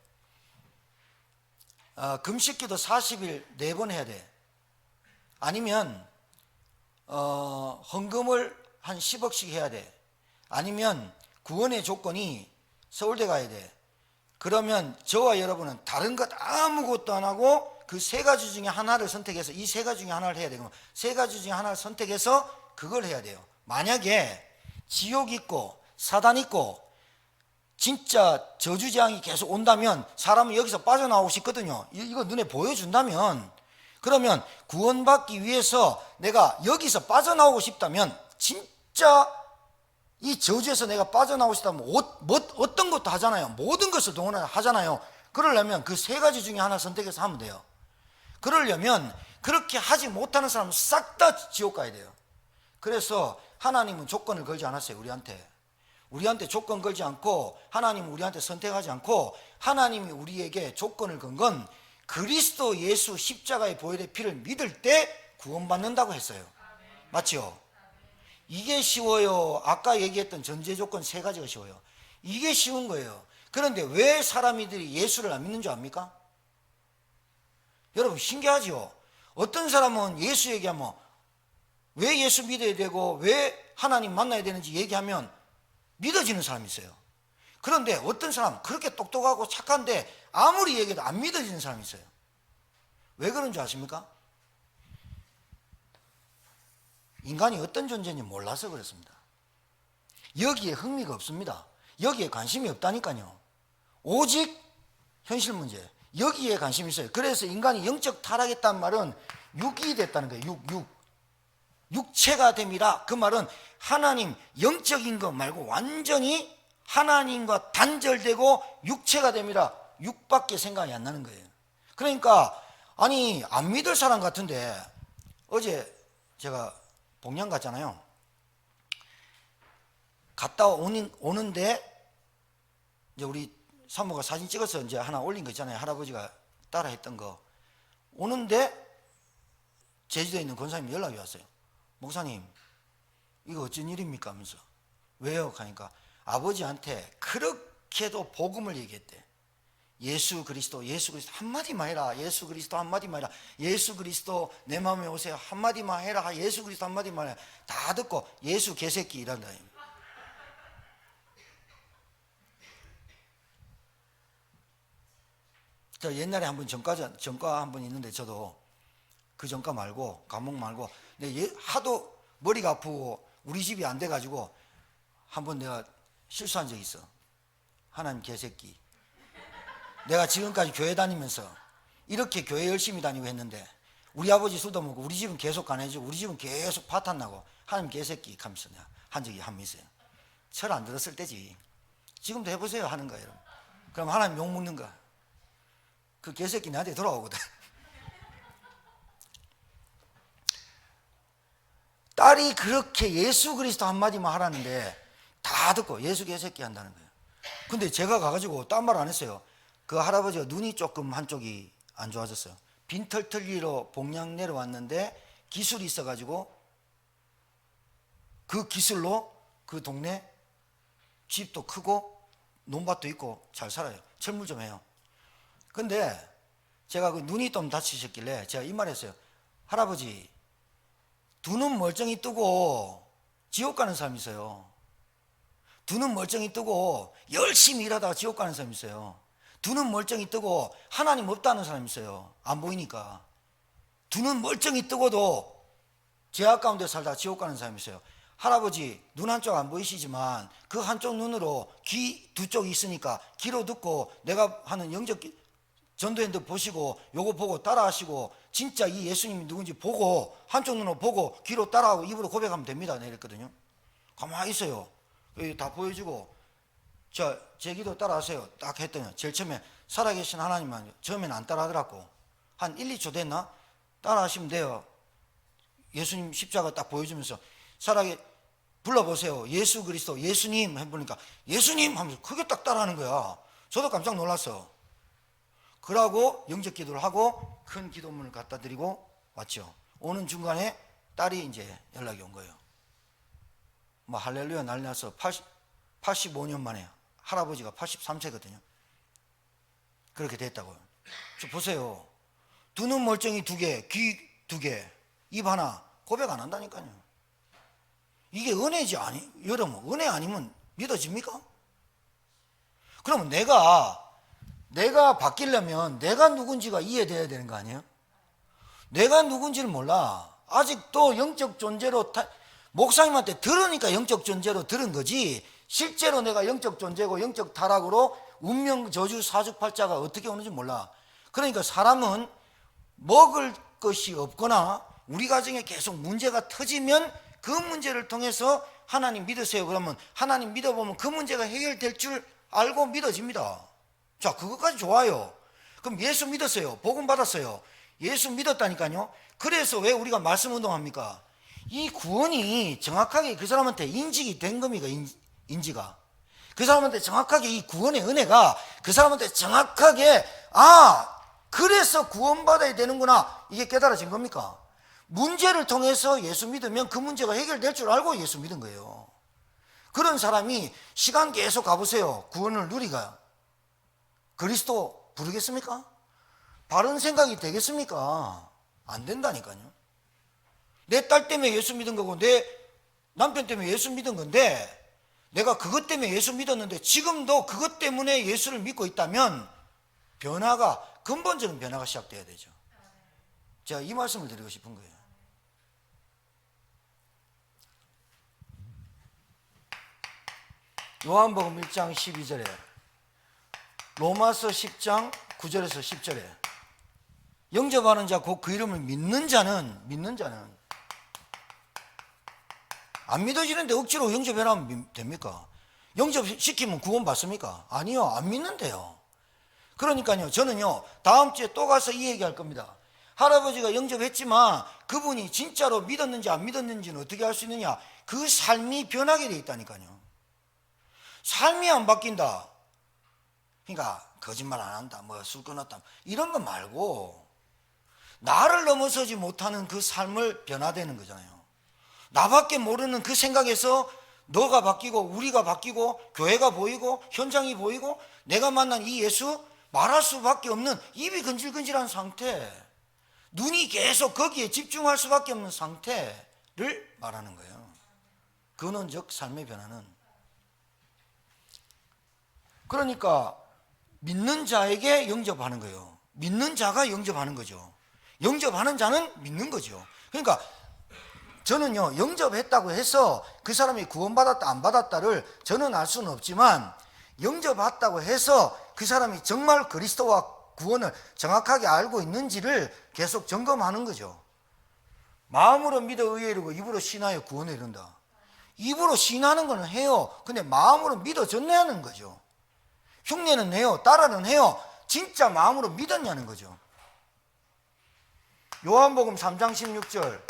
금식기도 40일 4번 해야 돼. 아니면 헌금을 한 10억씩 해야 돼. 아니면 구원의 조건이 서울대 가야 돼. 그러면 저와 여러분은 다른 것 아무것도 안 하고 그 세 가지 중에 하나를 선택해서 이 세 가지 중에 하나를 해야 되고, 세 가지 중에 하나를 선택해서 그걸 해야 돼요. 만약에 지옥 있고 사단 있고 진짜 저주재앙이 계속 온다면 사람은 여기서 빠져나오고 싶거든요. 이거 눈에 보여준다면, 그러면 구원받기 위해서 내가 여기서 빠져나오고 싶다면, 진짜 이 저주에서 내가 빠져나오고 싶다면 어떤 것도 하잖아요. 모든 것을 동원하잖아요. 그러려면 그 세 가지 중에 하나 선택해서 하면 돼요. 그러려면 그렇게 하지 못하는 사람은 싹 다 지옥 가야 돼요. 그래서 하나님은 조건을 걸지 않았어요. 우리한테 조건 걸지 않고, 하나님은 우리한테 선택하지 않고, 하나님이 우리에게 조건을 건 건 그리스도 예수 십자가의 보혈의 피를 믿을 때 구원받는다고 했어요. 맞죠? 이게 쉬워요? 아까 얘기했던 전제 조건 세 가지가 쉬워요. 이게 쉬운 거예요. 그런데 왜 사람들이 예수를 안 믿는 줄 압니까? 여러분, 신기하죠? 어떤 사람은 예수 얘기하면 왜 예수 믿어야 되고 왜 하나님 만나야 되는지 얘기하면 믿어지는 사람이 있어요. 그런데 어떤 사람 그렇게 똑똑하고 착한데 아무리 얘기해도 안 믿어지는 사람이 있어요. 왜 그런 줄 아십니까? 인간이 어떤 존재인지 몰라서 그렇습니다. 여기에 흥미가 없습니다. 여기에 관심이 없다니까요. 오직 현실 문제, 여기에 관심이 있어요. 그래서 인간이 영적 타락했다는 말은 육이 됐다는 거예요. 육체가 됨이라. 그 말은 하나님 영적인 것 말고 완전히 하나님과 단절되고 육체가 됨이라. 육밖에 생각이 안 나는 거예요. 그러니까 아니, 안 믿을 사람 같은데, 어제 제가 복양 갔잖아요. 갔다 오는데 이제 우리 사모가 사진 찍어서 이제 하나 올린 거 있잖아요. 할아버지가 따라 했던 거. 오는데 제주도에 있는 권사님이 연락이 왔어요. 목사님, 이거 어쩐 일입니까? 하면서. 왜요? 하니까 아버지한테 그렇게도 복음을 얘기했대. 예수 그리스도 한마디만 해라. 예수 그리스도 한마디만 해라. 예수 그리스도 내 마음에 오세요. 한마디만 해라. 예수 그리스도 한마디만 해라. 다 듣고 예수 개새끼 이란다. 저 옛날에 한번 전과 한번 있는데, 저도 그 전과 말고 감목 말고 하도 머리가 아프고 우리 집이 안 돼가지고 한번 내가 실수한 적이 있어. 하나님 개새끼. 내가 지금까지 교회 다니면서 이렇게 교회 열심히 다니고 했는데 우리 아버지 술도 먹고 우리 집은 계속 가내주고 우리 집은 계속 파탄나고 하나님 개새끼 하면서 내가 한 적이 한 번 있어요. 철 안 들었을 때지. 지금도 해보세요 하는 거예요. 여러분. 그럼 하나님 욕 먹는 거야. 그 개새끼 나한테 돌아오거든. 딸이 그렇게 예수 그리스도 한마디만 하라는데 다 듣고 예수 개새끼 한다는 거예요. 근데 제가 가가지고 딴 말 안 했어요. 그 할아버지가 눈이 조금 한쪽이 안 좋아졌어요. 빈털털이로 봉양 내려왔는데 기술이 있어가지고 그 기술로 그 동네 집도 크고 논밭도 있고 잘 살아요. 철물 좀 해요. 근데 제가 그 눈이 좀 다치셨길래 제가 이 말 했어요. 할아버지, 두 눈 멀쩡히 뜨고 지옥 가는 사람이 있어요. 두 눈 멀쩡히 뜨고 열심히 일하다가 지옥 가는 사람이 있어요. 두 눈 멀쩡히 뜨고 하나님 없다는 사람이 있어요. 안 보이니까. 두 눈 멀쩡히 뜨고도 죄악 가운데 살다가 지옥 가는 사람이 있어요. 할아버지, 눈 한쪽 안 보이시지만 그 한쪽 눈으로 귀 두 쪽이 있으니까 귀로 듣고 내가 하는 영적 전도인들 보시고 요거 보고 따라하시고 진짜 이 예수님이 누군지 보고 한쪽 눈으로 보고 귀로 따라하고 입으로 고백하면 됩니다. 내가 이랬거든요. 가만히 있어요. 다 보여주고 제 기도 따라하세요. 딱 했더니 제일 처음에 살아계신 하나님만 처음에는 안 따라하더라고. 한 1, 2초 됐나? 따라하시면 돼요. 예수님 십자가 딱 보여주면서 불러보세요. 예수 그리스도 예수님 해보니까 예수님 하면서 크게 딱 따라하는 거야. 저도 깜짝 놀랐어. 그러고 영적 기도를 하고 큰 기도문을 갖다 드리고 왔죠. 오는 중간에 딸이 이제 연락이 온 거예요. 뭐 할렐루야 난리 나서 85년 만에 할아버지가 83세거든요. 그렇게 됐다고요. 저 보세요. 두 눈 멀쩡히 두 개, 귀 두 개, 입 하나 고백 안 한다니까요. 이게 은혜지 여러분 은혜 아니면 믿어집니까? 그러면 내가 바뀌려면 내가 누군지가 이해돼야 되는 거 아니에요? 내가 누군지를 몰라. 아직도 영적 존재로 목사님한테 들으니까 영적 존재로 들은 거지 실제로 내가 영적 존재고 영적 타락으로 운명 저주 사주팔자가 어떻게 오는지 몰라. 그러니까 사람은 먹을 것이 없거나 우리 가정에 계속 문제가 터지면 그 문제를 통해서 하나님 믿으세요. 그러면 하나님 믿어보면 그 문제가 해결될 줄 알고 믿어집니다. 자, 그것까지 좋아요. 그럼 예수 믿었어요. 복음 받았어요. 예수 믿었다니까요. 그래서 왜 우리가 말씀 운동합니까? 이 구원이 정확하게 그 사람한테 인식이 된 겁니까? 인지가. 그 사람한테 정확하게 이 구원의 은혜가 그 사람한테 정확하게 그래서 구원받아야 되는구나 이게 깨달아진 겁니까? 문제를 통해서 예수 믿으면 그 문제가 해결될 줄 알고 예수 믿은 거예요. 그런 사람이 시간 계속 가보세요. 구원을 누리가 그리스도 부르겠습니까? 바른 생각이 되겠습니까? 안 된다니까요. 내 딸 때문에 예수 믿은 거고 내 남편 때문에 예수 믿은 건데 내가 그것 때문에 예수 믿었는데 지금도 그것 때문에 예수를 믿고 있다면 근본적인 변화가 시작돼야 되죠. 제가 이 말씀을 드리고 싶은 거예요. 요한복음 1장 12절에 로마서 10장 9절에서 10절에 영접하는 자 곧 그 이름을 믿는 자는 안 믿어지는데 억지로 영접해라면 됩니까? 영접시키면 구원 받습니까? 아니요, 안 믿는데요. 그러니까요, 저는요 다음 주에 또 가서 이 얘기할 겁니다. 할아버지가 영접했지만 그분이 진짜로 믿었는지 안 믿었는지는 어떻게 알 수 있느냐? 그 삶이 변하게 돼 있다니까요. 삶이 안 바뀐다. 그러니까 거짓말 안 한다, 뭐 술 끊었다 이런 거 말고 나를 넘어서지 못하는 그 삶을 변화되는 거잖아요. 나밖에 모르는 그 생각에서 너가 바뀌고 우리가 바뀌고 교회가 보이고 현장이 보이고 내가 만난 이 예수 말할 수밖에 없는 입이 근질근질한 상태, 눈이 계속 거기에 집중할 수밖에 없는 상태를 말하는 거예요. 근원적 삶의 변화는. 그러니까 믿는 자에게 영접하는 거예요. 믿는 자가 영접하는 거죠. 영접하는 자는 믿는 거죠. 그러니까 저는요, 영접했다고 해서 그 사람이 구원받았다 안 받았다를 저는 알 수는 없지만, 영접했다고 해서 그 사람이 정말 그리스도와 구원을 정확하게 알고 있는지를 계속 점검하는 거죠. 마음으로 믿어 의에 이르고 입으로 신하여 구원에 이른다. 입으로 신하는 거는 해요. 근데 마음으로 믿어졌냐는 거죠. 흉내는 해요. 따라는 해요. 진짜 마음으로 믿었냐는 거죠. 요한복음 3장 16절,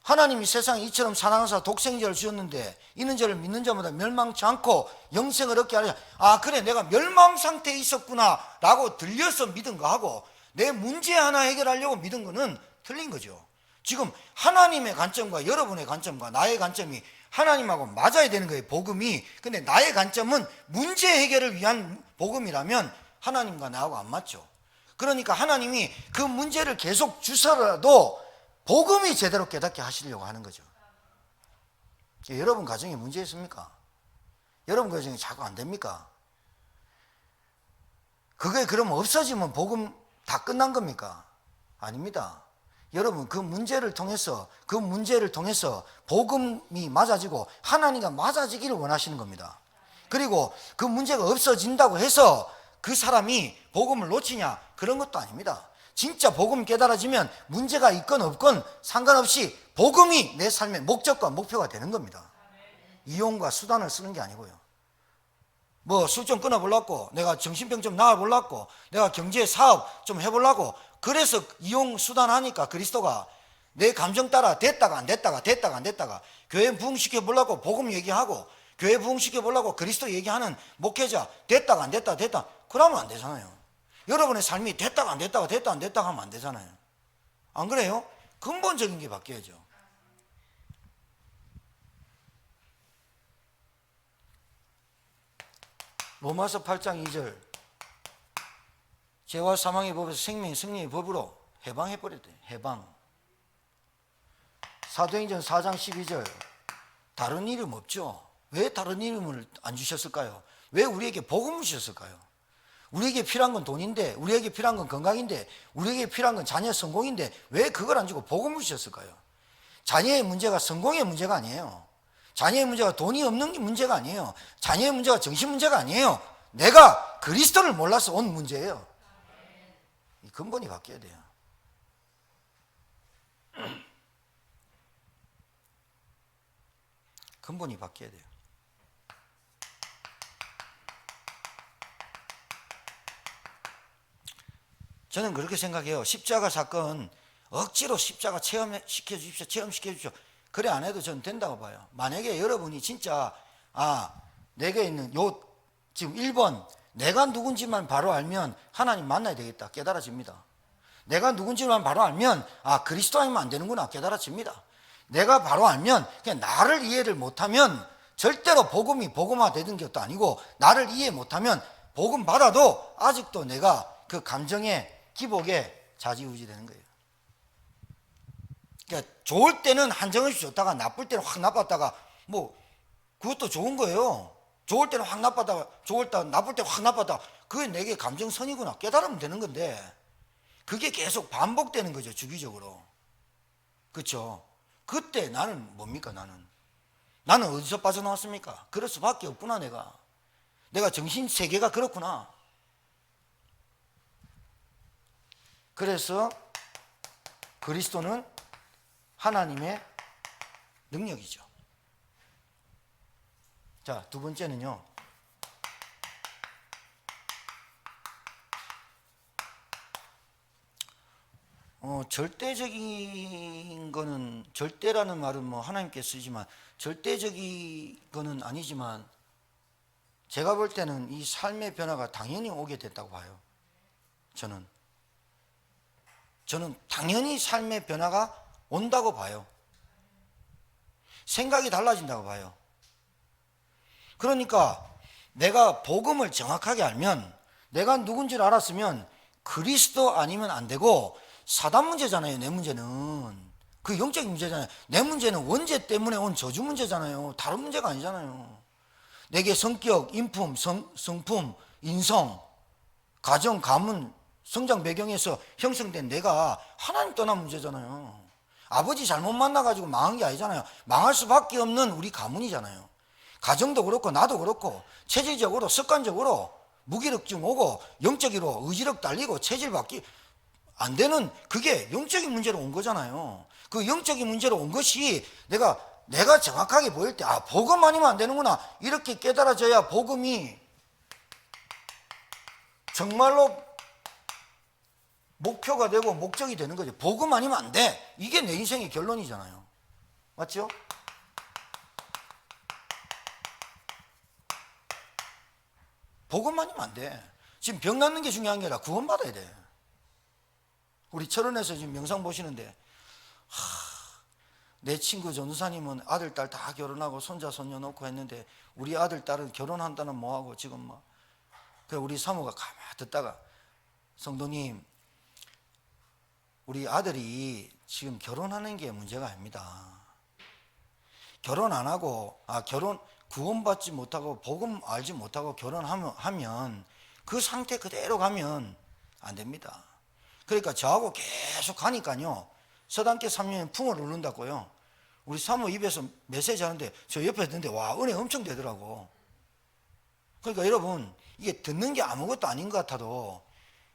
하나님이 세상에 이처럼 사랑하사 독생자를 주셨는데 이는 저를 믿는 자마다 멸망치 않고 영생을 얻게 하려. 아, 그래, 내가 멸망 상태에 있었구나 라고 들려서 믿은 거하고 내 문제 하나 해결하려고 믿은 거는 틀린 거죠. 지금 하나님의 관점과 여러분의 관점과 나의 관점이 하나님하고 맞아야 되는 거예요, 복음이. 근데 나의 관점은 문제 해결을 위한 복음이라면 하나님과 나하고 안 맞죠. 그러니까 하나님이 그 문제를 계속 주서라도 복음이 제대로 깨닫게 하시려고 하는 거죠. 여러분 가정에 문제 있습니까? 여러분 가정에 자꾸 안 됩니까? 그게 그럼 없어지면 복음 다 끝난 겁니까? 아닙니다. 여러분, 그 문제를 통해서 복음이 맞아지고 하나님과 맞아지기를 원하시는 겁니다. 그리고 그 문제가 없어진다고 해서 그 사람이 복음을 놓치냐, 그런 것도 아닙니다. 진짜 복음 깨달아지면 문제가 있건 없건 상관없이 복음이 내 삶의 목적과 목표가 되는 겁니다. 이용과 수단을 쓰는 게 아니고요. 뭐 술 좀 끊어보려고, 내가 정신병 좀 나아보려고, 내가 경제 사업 좀 해보려고, 그래서 이용 수단 하니까 그리스도가 내 감정 따라 됐다가 안 됐다가 교회 부흥시켜 보려고 복음 얘기하고, 교회 부흥시켜 보려고 그리스도 얘기하는 목회자 됐다가 안 됐다 그러면 안 되잖아요. 여러분의 삶이 됐다가 안 됐다가 하면 안 되잖아요. 안 그래요? 근본적인 게 바뀌어야죠. 로마서 8장 2절, 죄와 사망의 법에서 생명 승리의 법으로 해방해버렸대. 해방. 사도행전 4장 12절, 다른 이름 없죠. 왜 다른 이름을 안 주셨을까요? 왜 우리에게 복음을 주셨을까요? 우리에게 필요한 건 돈인데, 우리에게 필요한 건 건강인데, 우리에게 필요한 건 자녀 성공인데 왜 그걸 안 주고 복음을 주셨을까요? 자녀의 문제가 성공의 문제가 아니에요. 자녀의 문제가 돈이 없는 게 문제가 아니에요. 자녀의 문제가 정신 문제가 아니에요. 내가 그리스도를 몰라서 온 문제예요. 이 근본이 바뀌어야 돼요. 근본이 바뀌어야 돼요. 저는 그렇게 생각해요. 십자가 사건 억지로 십자가 체험시켜 주십시오. 그래 안 해도 저는 된다고 봐요. 만약에 여러분이 진짜 내게 있는 지금 1번, 내가 누군지만 바로 알면 하나님 만나야 되겠다, 깨달아집니다. 내가 누군지만 바로 알면 그리스도 아니면 안 되는구나, 깨달아집니다. 내가 바로 알면 그냥 나를 이해를 못하면 절대로 복음이 복음화되는 것도 아니고, 나를 이해 못하면 복음 받아도 아직도 내가 그 감정의 기복에 좌지우지 되는 거예요. 그러니까 좋을 때는 한정없이 좋다가 나쁠 때는 확 나빴다가 그것도 좋은 거예요. 좋을 때는 확 나빴다가 나쁠 때 확 나빴다가, 그게 내게 감정선이구나 깨달으면 되는 건데, 그게 계속 반복되는 거죠, 주기적으로. 그렇죠? 그때 나는 뭡니까? 나는 어디서 빠져나왔습니까? 그럴 수밖에 없구나. 내가 정신 세계가 그렇구나. 그래서 그리스도는 하나님의 능력이죠. 자, 두 번째는요, 절대적인 거는, 절대라는 말은 하나님께 쓰지만 절대적인 거는 아니지만, 제가 볼 때는 이 삶의 변화가 당연히 오게 됐다고 봐요. 저는 당연히 삶의 변화가 온다고 봐요. 생각이 달라진다고 봐요. 그러니까 내가 복음을 정확하게 알면, 내가 누군지를 알았으면 그리스도 아니면 안 되고, 사단 문제잖아요. 내 문제는 그 영적인 문제잖아요. 내 문제는 원죄 때문에 온 저주 문제잖아요. 다른 문제가 아니잖아요. 내게 성격, 인품, 성품, 인성, 가정, 가문, 성장 배경에서 형성된 내가 하나님 떠난 문제잖아요. 아버지 잘못 만나가지고 망한 게 아니잖아요. 망할 수밖에 없는 우리 가문이잖아요. 가정도 그렇고 나도 그렇고 체질적으로 습관적으로 무기력증 오고 영적으로 의지력 딸리고 체질 바뀌 안 되는 그게 영적인 문제로 온 거잖아요. 그 영적인 문제로 온 것이 내가 정확하게 보일 때 복음 아니면 안 되는구나 이렇게 깨달아져야 복음이 정말로 목표가 되고 목적이 되는 거죠. 복음 아니면 안 돼. 이게 내 인생의 결론이잖아요. 맞죠? 복음 아니면 안 돼. 지금 병 낫는 게 중요한 게 아니라 구원받아야 돼. 우리 철원에서 지금 영상 보시는데 내 친구 전도사님은 아들 딸 다 결혼하고 손자 손녀 놓고 했는데 우리 아들 딸은 결혼한다는 뭐하고 지금 뭐 그래서 우리 사모가 가만히 듣다가 성도님 우리 아들이 지금 결혼하는 게 문제가 아닙니다. 결혼 안 하고 구원받지 못하고 복음 알지 못하고 결혼하면 그 상태 그대로 가면 안 됩니다. 그러니까 저하고 계속 가니까요 서당계 3년에 풍을 울른다고요. 우리 사모 입에서 메시지 하는데 저 옆에 듣는데 와 은혜 엄청 되더라고. 그러니까 여러분 이게 듣는 게 아무것도 아닌 것 같아도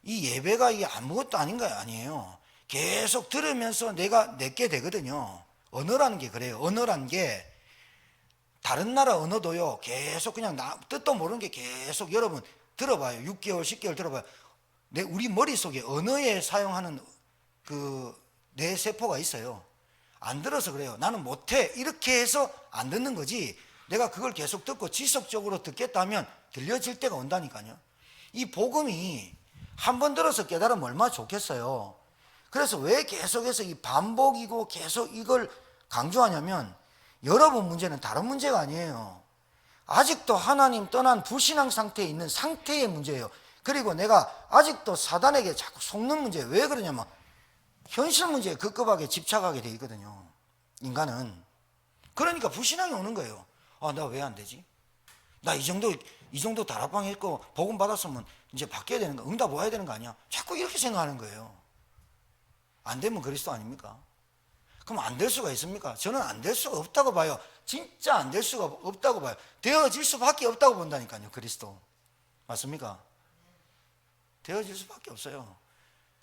이 예배가 이게 아무것도 아닌 거 아니에요. 계속 들으면서 내게 되거든요. 언어라는 게 그래요. 언어라는 게 다른 나라 언어도요 계속 그냥 뜻도 모르는 게 계속 여러분 들어봐요. 6개월 10개월 들어봐요. 우리 머릿속에 언어에 사용하는 그 뇌 세포가 있어요. 안 들어서 그래요. 나는 못해 이렇게 해서 안 듣는 거지 내가 그걸 계속 듣고 지속적으로 듣겠다면 들려질 때가 온다니까요. 이 복음이 한 번 들어서 깨달으면 얼마나 좋겠어요. 그래서 왜 계속해서 이 반복이고 계속 이걸 강조하냐면 여러분 문제는 다른 문제가 아니에요. 아직도 하나님 떠난 불신앙 상태에 있는 상태의 문제예요. 그리고 내가 아직도 사단에게 자꾸 속는 문제예요. 왜 그러냐면 현실 문제에 급급하게 집착하게 돼 있거든요. 인간은. 그러니까 불신앙이 오는 거예요. 나 왜 안 되지? 나 이 정도 다락방 했고 복음 받았으면 이제 바뀌어야 되는 거, 응답 와야 되는 거 아니야? 자꾸 이렇게 생각하는 거예요. 안 되면 그리스도 아닙니까? 그럼 안 될 수가 있습니까? 저는 안 될 수가 없다고 봐요. 진짜 안 될 수가 없다고 봐요. 되어질 수밖에 없다고 본다니까요. 그리스도. 맞습니까? 되어질 수밖에 없어요.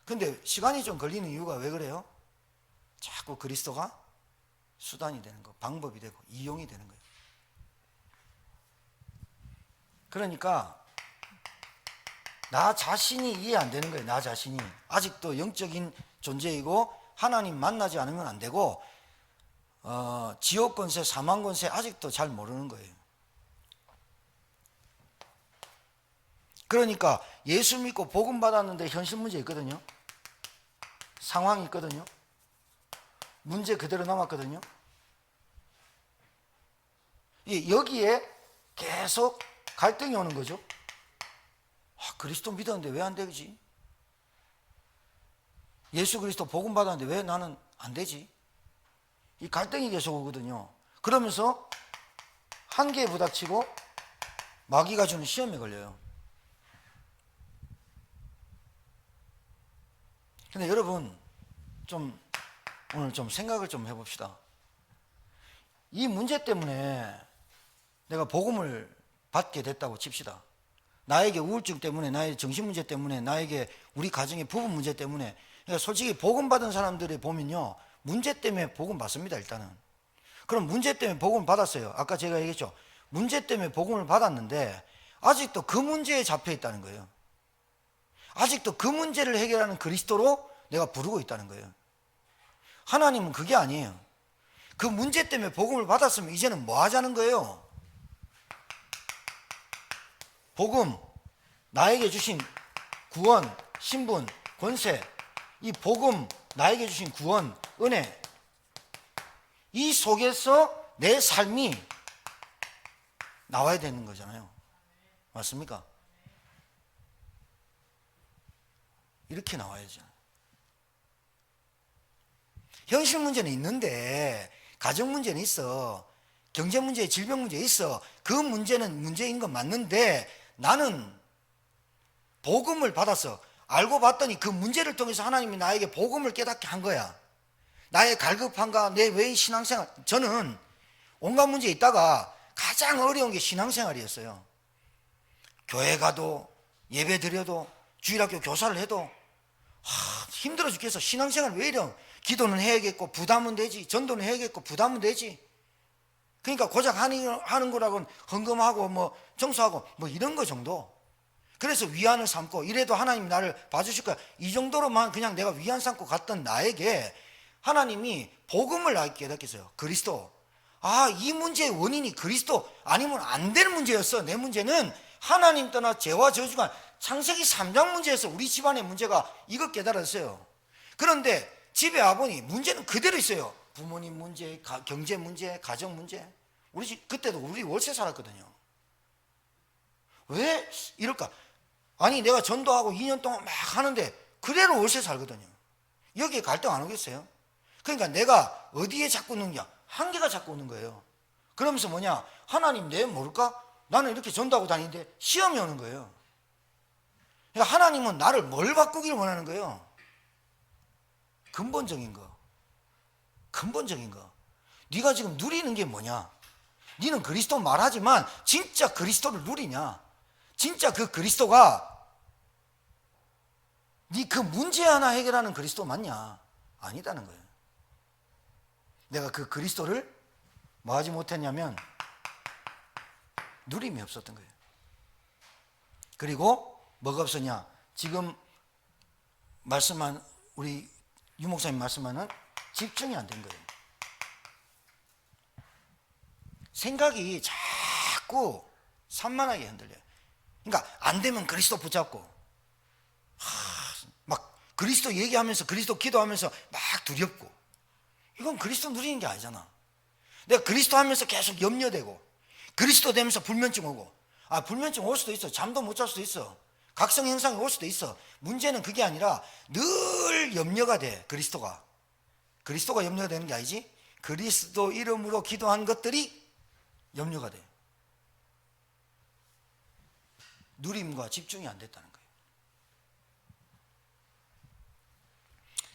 근데 시간이 좀 걸리는 이유가 왜 그래요? 자꾸 그리스도가 수단이 되는 거, 방법이 되고 이용이 되는 거예요. 그러니까 나 자신이 이해 안 되는 거예요. 나 자신이 아직도 영적인 존재이고 하나님 만나지 않으면 안 되고 지옥 권세, 사망 권세 아직도 잘 모르는 거예요. 그러니까 예수 믿고 복음 받았는데 현실 문제 있거든요. 상황이 있거든요. 문제 그대로 남았거든요. 여기에 계속 갈등이 오는 거죠. 그리스도 믿었는데 왜 안 되지? 예수 그리스도 복음 받았는데 왜 나는 안 되지? 이 갈등이 계속 오거든요. 그러면서 한계에 부닥치고 마귀가 주는 시험에 걸려요. 근데 여러분 오늘 좀 생각을 좀 해봅시다. 이 문제 때문에 내가 복음을 받게 됐다고 칩시다. 나에게 우울증 때문에, 나의 정신 문제 때문에, 나에게 우리 가정의 부부 문제 때문에. 그러니까 솔직히 복음 받은 사람들이 보면요, 문제 때문에 복음 받습니다. 일단은. 그럼 문제 때문에 복음을 받았어요. 아까 제가 얘기했죠. 문제 때문에 복음을 받았는데 아직도 그 문제에 잡혀 있다는 거예요. 아직도 그 문제를 해결하는 그리스도로 내가 부르고 있다는 거예요. 하나님은 그게 아니에요. 그 문제 때문에 복음을 받았으면 이제는 뭐 하자는 거예요? 복음, 나에게 주신 구원, 신분, 권세, 이 복음, 나에게 주신 구원, 은혜, 이 속에서 내 삶이 나와야 되는 거잖아요. 맞습니까? 이렇게 나와야죠. 현실 문제는 있는데 가정 문제는 있어. 경제 문제, 질병 문제 있어. 그 문제는 문제인 건 맞는데 나는 복음을 받아서 알고 봤더니 그 문제를 통해서 하나님이 나에게 복음을 깨닫게 한 거야. 나의 갈급함과 내 왜 신앙생활, 저는 온갖 문제 있다가 가장 어려운 게 신앙생활이었어요. 교회 가도 예배 드려도 주일학교 교사를 해도 힘들어 죽겠어. 신앙생활 왜 이래? 기도는 해야겠고 부담은 되지, 전도는 해야겠고 부담은 되지. 그러니까 고작 하는 거라고는 헌금하고 뭐 청소하고 뭐 이런 거 정도. 그래서 위안을 삼고 이래도 하나님이 나를 봐주실 거야, 이 정도로만 그냥 내가 위안 삼고 갔던 나에게 하나님이 복음을 나에게 깨닫겠어요. 그리스도. 이 문제의 원인이 그리스도 아니면 안 될 문제였어. 내 문제는 하나님 떠나 죄와 저주가 창세기 3장 문제에서 우리 집안의 문제가 이거 깨달았어요. 그런데 집에 와보니 문제는 그대로 있어요. 부모님 문제, 경제 문제, 가정 문제. 우리 집 그때도 우리 월세 살았거든요. 왜 이럴까? 아니 내가 전도하고 2년 동안 막 하는데 그대로 월세 살거든요. 여기에 갈등 안 오겠어요? 그러니까 내가 어디에 자꾸 넣냐? 한계가 자꾸 오는 거예요. 그러면서 뭐냐? 하나님 내 모를까? 나는 이렇게 전도하고 다니는데 시험이 오는 거예요. 그러니까 하나님은 나를 뭘 바꾸기를 원하는 거예요? 근본적인 거. 네가 지금 누리는 게 뭐냐? 네는 그리스도 말하지만 진짜 그리스도를 누리냐? 진짜 그 그리스도가 네 그 문제 하나 해결하는 그리스도 맞냐? 아니다는 거예요. 내가 그 그리스도를 뭐 하지 못했냐면 누림이 없었던 거예요. 그리고 뭐가 없었냐? 지금 말씀한 우리 유 목사님 말씀하는 집중이 안 된 거예요. 생각이 자꾸 산만하게 흔들려요. 그러니까 안 되면 그리스도 붙잡고 막 그리스도 얘기하면서 그리스도 기도하면서 막 두렵고, 이건 그리스도 누리는 게 아니잖아. 내가 그리스도 하면서 계속 염려되고 그리스도 되면서 불면증 오고, 불면증 올 수도 있어. 잠도 못 잘 수도 있어. 각성 현상이 올 수도 있어. 문제는 그게 아니라 늘 염려가 돼. 그리스도가 염려가 되는 게 아니지, 그리스도 이름으로 기도한 것들이 염려가 돼. 누림과 집중이 안 됐다는 거예요.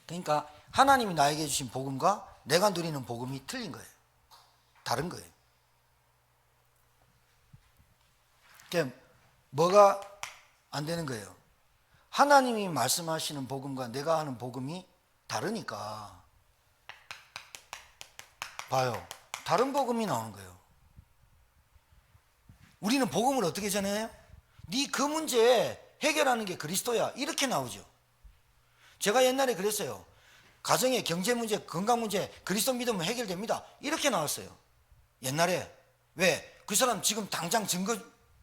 그러니까 하나님이 나에게 주신 복음과 내가 누리는 복음이 틀린 거예요. 다른 거예요. 그러니까 뭐가 안 되는 거예요? 하나님이 말씀하시는 복음과 내가 하는 복음이 다르니까 봐요. 다른 복음이 나오는 거예요. 우리는 복음을 어떻게 전해요? 네 그 문제 해결하는 게 그리스도야, 이렇게 나오죠. 제가 옛날에 그랬어요. 가정의 경제 문제, 건강 문제 그리스도 믿으면 해결됩니다, 이렇게 나왔어요. 옛날에. 왜? 그 사람 지금 당장 증거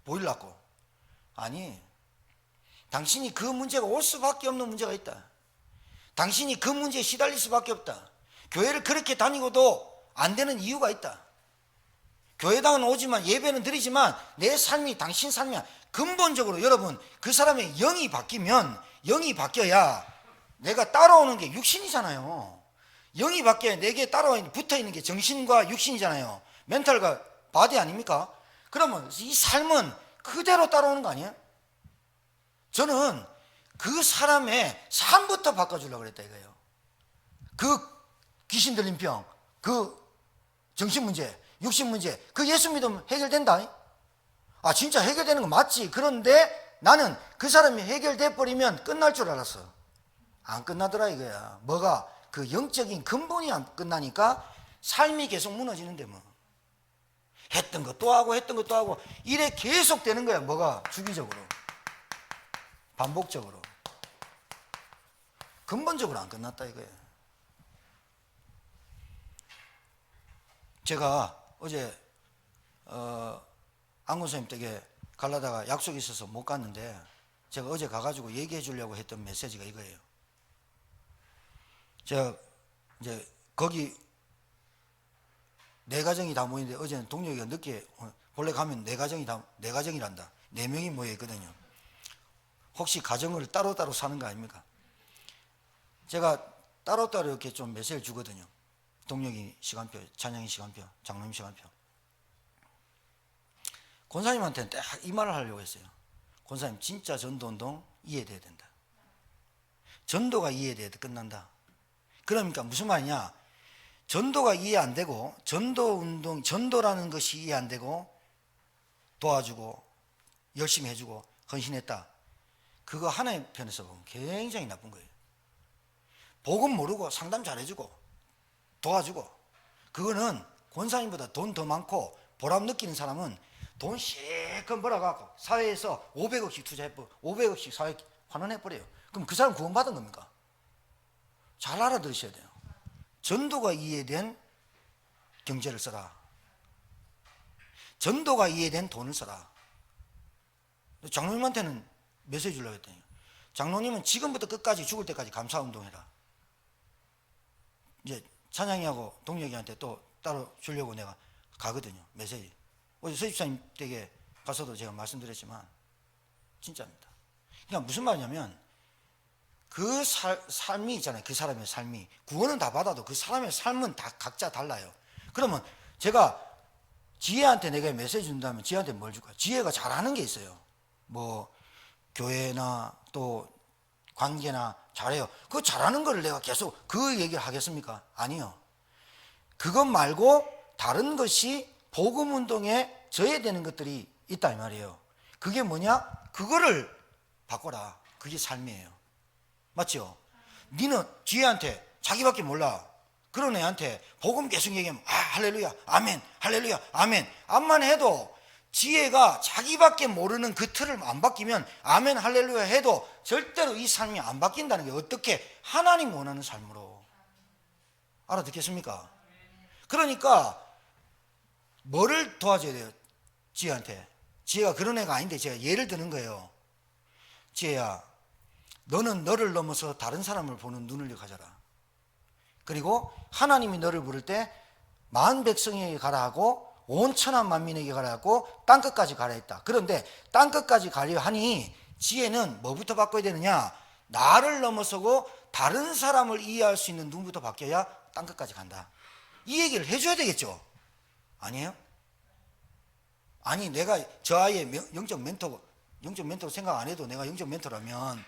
보이려고. 아니, 당신이 그 문제가 올 수밖에 없는 문제가 있다. 당신이 그 문제에 시달릴 수밖에 없다. 교회를 그렇게 다니고도 안 되는 이유가 있다. 교회당은 오지만 예배는 드리지만 내 삶이 당신 삶이야. 근본적으로 여러분, 그 사람의 영이 바뀌면, 영이 바뀌어야 내가 따라오는 게 육신이잖아요. 영이 바뀌어야 내게 붙어있는 게 정신과 육신이잖아요. 멘탈과 바디 아닙니까? 그러면 이 삶은 그대로 따라오는 거 아니에요? 저는 그 사람의 삶부터 바꿔주려고 그랬다 이거예요. 그 귀신 들린 병, 그 정신 문제, 육신 문제, 그 예수 믿으면 해결된다. 진짜 해결되는 거 맞지. 그런데 나는 그 사람이 해결돼 버리면 끝날 줄 알았어. 안 끝나더라 이거야. 뭐가? 그 영적인 근본이 안 끝나니까 삶이 계속 무너지는데 뭐. 했던 거 또 하고 했던 거 또 하고 이래 계속 되는 거야. 뭐가? 주기적으로, 반복적으로. 근본적으로 안 끝났다 이거예요. 제가 어제 안군사님 댁에 가려다가 약속이 있어서 못 갔는데, 제가 어제 가가지고 얘기해 주려고 했던 메시지가 이거예요. 제가 이제 거기 네 가정이 다 모이는데, 어제는 동료가 늦게, 원래 가면 네 가정이란다. 4명이 모여 있거든요. 혹시 가정을 따로따로 사는 거 아닙니까? 제가 따로따로 이렇게 좀 메시지를 주거든요. 동력이 시간표, 찬양이 시간표, 장로님 시간표. 권사님한테는 딱 이 말을 하려고 했어요. 권사님, 진짜 전도운동 이해돼야 된다. 전도가 이해돼야 끝난다. 그러니까 무슨 말이냐? 전도가 이해 안 되고, 전도운동, 전도라는 것이 이해 안 되고, 도와주고 열심히 해주고 헌신했다. 그거 하나님 편에서 보면 굉장히 나쁜 거예요. 복음 모르고 상담 잘해주고 도와주고, 그거는 권사님보다 돈 더 많고 보람 느끼는 사람은 돈 실컷 벌어갖고 사회에서 500억씩 투자해버려, 500억씩 사회 환원해버려요. 그럼 그 사람 구원받은 겁니까? 잘 알아들으셔야 돼요. 전도가 이해된 경제를 써라. 전도가 이해된 돈을 써라. 장로님한테는 메시지 주려고 했더니, 장로님은 지금부터 끝까지 죽을 때까지 감사운동해라. 이제 찬양이하고 동혁이한테 또 따로 주려고 내가 가거든요. 메시지. 어제 서집사님 댁에 가서도 제가 말씀드렸지만 진짜입니다. 그러니까 무슨 말이냐면, 그 삶이 있잖아요. 그 사람의 삶이, 구원은 다 받아도 그 사람의 삶은 다 각자 달라요. 그러면 제가 지혜한테 내가 메시지 준다면 지혜한테 뭘 줄까요? 지혜가 잘하는 게 있어요. 뭐 교회나 또 관계나 잘해요. 그 잘하는 거를 내가 계속 그 얘기를 하겠습니까? 아니요. 그것 말고 다른 것이 복음운동에 저해되는 것들이 있다 이 말이에요. 그게 뭐냐? 그거를 바꿔라. 그게 삶이에요. 맞죠? 니는 지혜한테 자기밖에 몰라. 그런 애한테 복음 계속 얘기하면 할렐루야 아멘 할렐루야 아멘 암만 해도, 지혜가 자기밖에 모르는 그 틀을 안 바뀌면 아멘 할렐루야 해도 절대로 이 삶이 안 바뀐다는 게 어떻게 하나님 원하는 삶으로. 알아듣겠습니까? 그러니까 뭐를 도와줘야 돼요? 지혜한테. 지혜가 그런 애가 아닌데 제가 예를 드는 거예요. 지혜야, 너는 너를 넘어서 다른 사람을 보는 눈을 가져라. 그리고 하나님이 너를 부를 때 만 백성에게 가라 하고 온 천하 만민에게 가라 하고 땅끝까지 가라 했다. 그런데 땅끝까지 가려 하니 지혜는 뭐부터 바꿔야 되느냐? 나를 넘어서고 다른 사람을 이해할 수 있는 눈부터 바뀌어야 땅끝까지 간다. 이 얘기를 해줘야 되겠죠? 아니에요? 아니, 내가 저 아이의 영적 멘토 생각 안 해도 내가 영적 멘토라면,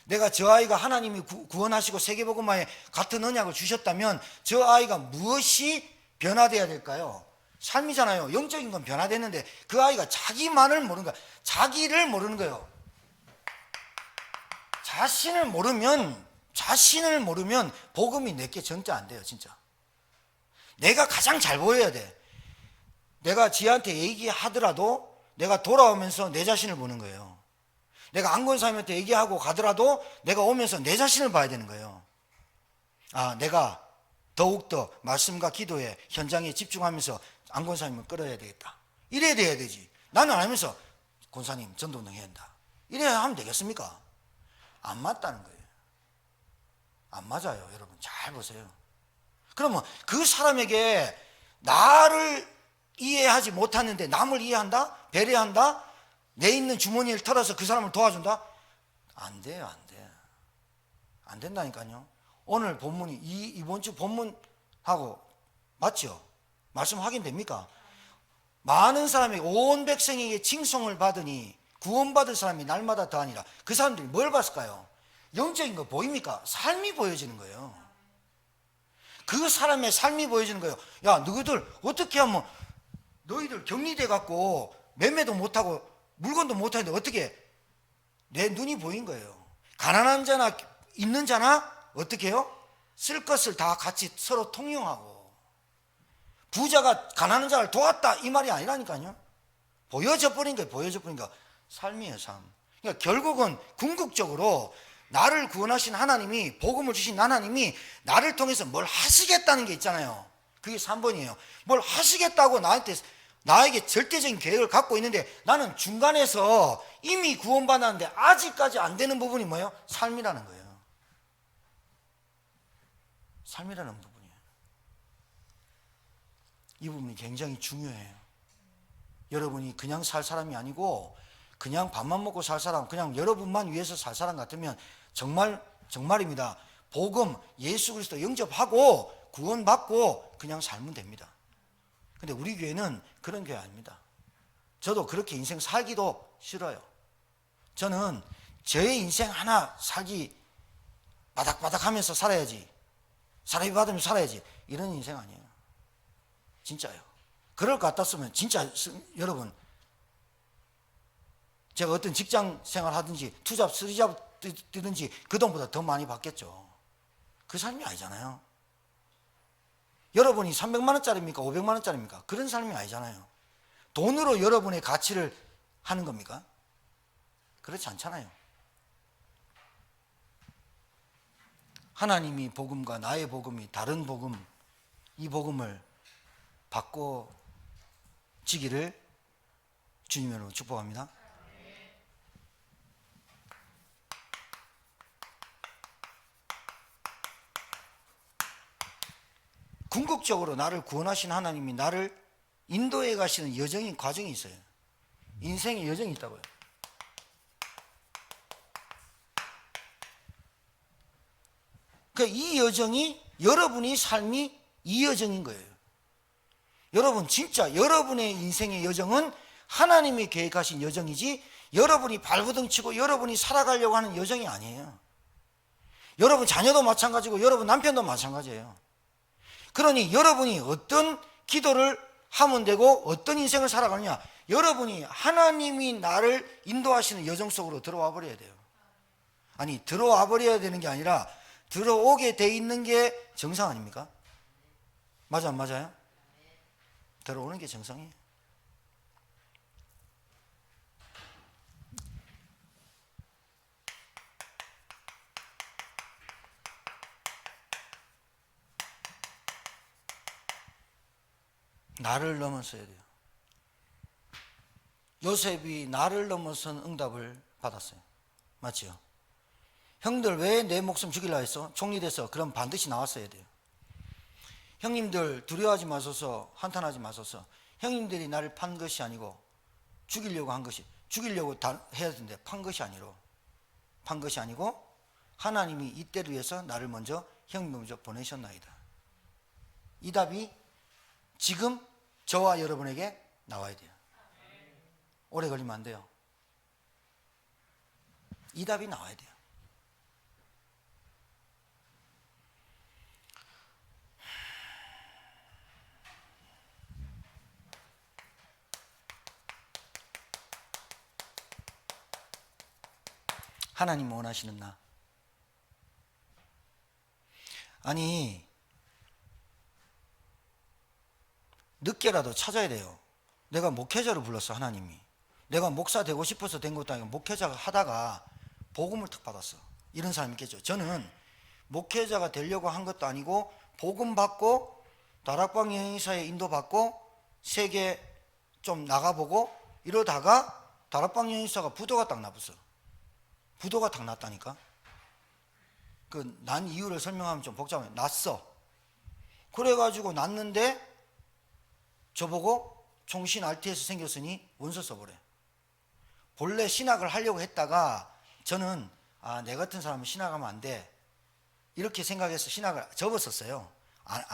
내가 저 아이가 하나님이 구원하시고 세계복음화에 같은 언약을 주셨다면 저 아이가 무엇이 변화돼야 될까요? 삶이잖아요. 영적인 건 변화됐는데 그 아이가 자기만을 모르는 거야. 자기를 모르는 거예요. 자신을 모르면 복음이 내게 전자 안 돼요. 진짜 내가 가장 잘 보여야 돼. 내가 지한테 얘기하더라도 내가 돌아오면서 내 자신을 보는 거예요. 내가 안권사님한테 얘기하고 가더라도 내가 오면서 내 자신을 봐야 되는 거예요. 내가 더욱더 말씀과 기도에 현장에 집중하면서 안권사님을 끌어야 되겠다. 이래야 돼야 되지. 나는 안 하면서 권사님 전도운동 해야 한다. 이래야 하면 되겠습니까? 안 맞다는 거예요. 안 맞아요. 여러분 잘 보세요. 그러면 그 사람에게 나를 이해하지 못하는데 남을 이해한다? 배려한다? 내 있는 주머니를 털어서 그 사람을 도와준다? 안 돼요. 안 돼. 안 된다니까요. 오늘 본문이 이번 주 본문하고 맞죠? 말씀 확인됩니까? 많은 사람에게 온 백성에게 칭송을 받으니 구원받을 사람이 날마다 더하니라. 그 사람들이 뭘 봤을까요? 영적인 거 보입니까? 삶이 보여지는 거예요. 그 사람의 삶이 보여지는 거예요. 야, 너희들 어떻게 하면, 너희들 격리돼 갖고 매매도 못하고 물건도 못하는데 어떻게, 내 눈이 보인 거예요. 가난한 자나 있는 자나 어떻게 해요? 쓸 것을 다 같이 서로 통용하고, 부자가 가난한 자를 도왔다 이 말이 아니라니까요. 보여져 버린 거예요. 보여져 버린 거. 삶이에요. 삶. 그러니까 결국은 궁극적으로 나를 구원하신 하나님이, 복음을 주신 하나님이 나를 통해서 뭘 하시겠다는 게 있잖아요. 그게 3번이에요. 뭘 하시겠다고 나에게 절대적인 계획을 갖고 있는데 나는 중간에서 이미 구원받았는데 아직까지 안 되는 부분이 뭐예요? 삶이라는 거예요. 삶이라는 부분이에요. 이 부분이 굉장히 중요해요. 여러분이 그냥 살 사람이 아니고 그냥 밥만 먹고 살 사람, 그냥 여러분만 위해서 살 사람 같으면 정말입니다. 복음, 예수 그리스도 영접하고 구원받고 그냥 살면 됩니다. 근데 우리 교회는 그런 교회 아닙니다. 저도 그렇게 인생 살기도 싫어요. 저는 저의 인생 하나 살기 바닥바닥 하면서 살아야지. 사람이 받으면 살아야지. 이런 인생 아니에요. 진짜요. 그럴 것 같았으면 진짜 여러분, 제가 어떤 직장 생활 하든지 투잡, 쓰리잡 뛰든지 그 돈보다 더 많이 받겠죠. 그 삶이 아니잖아요. 여러분이 300만 원짜리입니까? 500만 원짜리입니까? 그런 삶이 아니잖아요. 돈으로 여러분의 가치를 하는 겁니까? 그렇지 않잖아요. 하나님이 복음과 나의 복음이 다른 복음, 이 복음을 바꿔지기를 주님으로 축복합니다. 궁극적으로 나를 구원하신 하나님이 나를 인도해 가시는 여정인 과정이 있어요. 인생의 여정이 있다고요. 그러니까 이 여정이 여러분의 삶이 이 여정인 거예요. 여러분 진짜 여러분의 인생의 여정은 하나님이 계획하신 여정이지 여러분이 발버둥 치고 여러분이 살아가려고 하는 여정이 아니에요. 여러분 자녀도 마찬가지고 여러분 남편도 마찬가지예요. 그러니 여러분이 어떤 기도를 하면 되고 어떤 인생을 살아가느냐, 여러분이 하나님이 나를 인도하시는 여정 속으로 들어와 버려야 돼요. 아니 들어와 버려야 되는 게 아니라 들어오게 돼 있는 게 정상 아닙니까? 맞아 안 맞아요? 들어오는 게 정상이에요. 나를 넘어서야 돼요. 요셉이 나를 넘어선 응답을 받았어요. 맞죠? 형들 왜 내 목숨 죽이려 했어? 총리 돼서. 그럼 반드시 나왔어야 돼요. 형님들 두려워하지 마소서, 한탄하지 마소서. 형님들이 나를 판 것이 아니고 죽이려고 한 것이, 죽이려고 해야 되는데 판 것이 아니고 하나님이 이때를 위해서 나를 먼저 형님 먼저 보내셨나이다. 이 답이 지금 저와 여러분에게 나와야 돼요. 오래 걸리면 안 돼요. 이 답이 나와야 돼요. 하나님 원하시는 나. 아니 늦게라도 찾아야 돼요. 내가 목회자로 불렀어. 하나님이 내가 목사 되고 싶어서 된 것도 아니고 목회자가 하다가 복음을 탁 받았어. 이런 사람이 있겠죠. 저는 목회자가 되려고 한 것도 아니고 복음 받고 다락방 여행사에 인도받고 세계 좀 나가보고 이러다가 다락방 여행사가 부도가 딱 나봤어. 부도가 딱 났다니까. 그 난 이유를 설명하면 좀 복잡해. 났어. 그래가지고 났는데 저보고 총신 RTS 생겼으니 원서 써보래. 본래 신학을 하려고 했다가 저는 내 같은 사람은 신학하면 안 돼 이렇게 생각해서 신학을 접었었어요.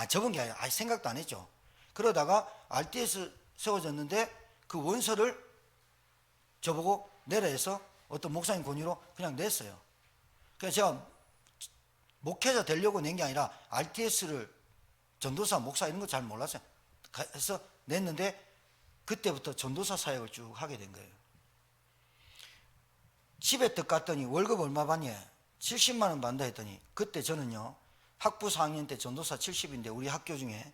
접은 게 아니라 생각도 안 했죠. 그러다가 RTS 세워졌는데 그 원서를 저보고 내라 해서 어떤 목사님 권유로 그냥 냈어요. 그래서 제가 목회자 되려고 낸 게 아니라 RTS를 전도사, 목사 이런 거 잘 몰랐어요. 해서 냈는데 그때부터 전도사 사역을 쭉 하게 된 거예요. 집에 딱 갔더니 월급 얼마 받냐? 70만 원 받는다 했더니 그때 저는요 학부 4학년 때 전도사 70인데 우리 학교 중에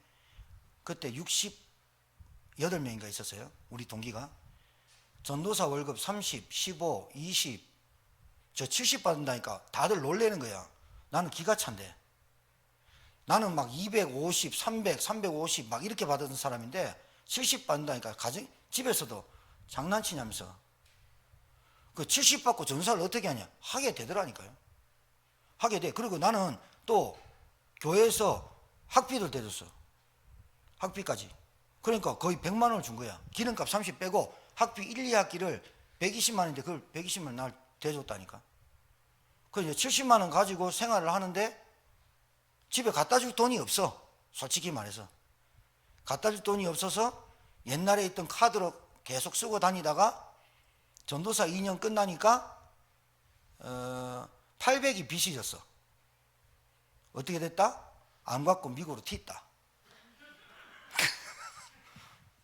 그때 68명인가 있었어요. 우리 동기가. 전도사 월급 30, 15, 20, 저 70 받는다니까 다들 놀래는 거야. 나는 기가 찬데. 나는 막 250, 300, 350 막 이렇게 받았던 사람인데 70 받는다니까 집에서도 장난치냐면서. 그 70 받고 전도사를 어떻게 하냐? 하게 되더라니까요. 하게 돼. 그리고 나는 또 교회에서 학비를 대줬어. 학비까지. 그러니까 거의 100만 원을 준 거야. 기름값 30 빼고 학비 1, 2학기를 120만 원인데 그걸 120만 원 날 대줬다니까. 그래서 70만 원 가지고 생활을 하는데 집에 갖다 줄 돈이 없어. 솔직히 말해서. 갖다 줄 돈이 없어서 옛날에 있던 카드로 계속 쓰고 다니다가 전도사 2년 끝나니까 800이 빚이 졌어. 어떻게 됐다? 안 갖고 미국으로 튀었다.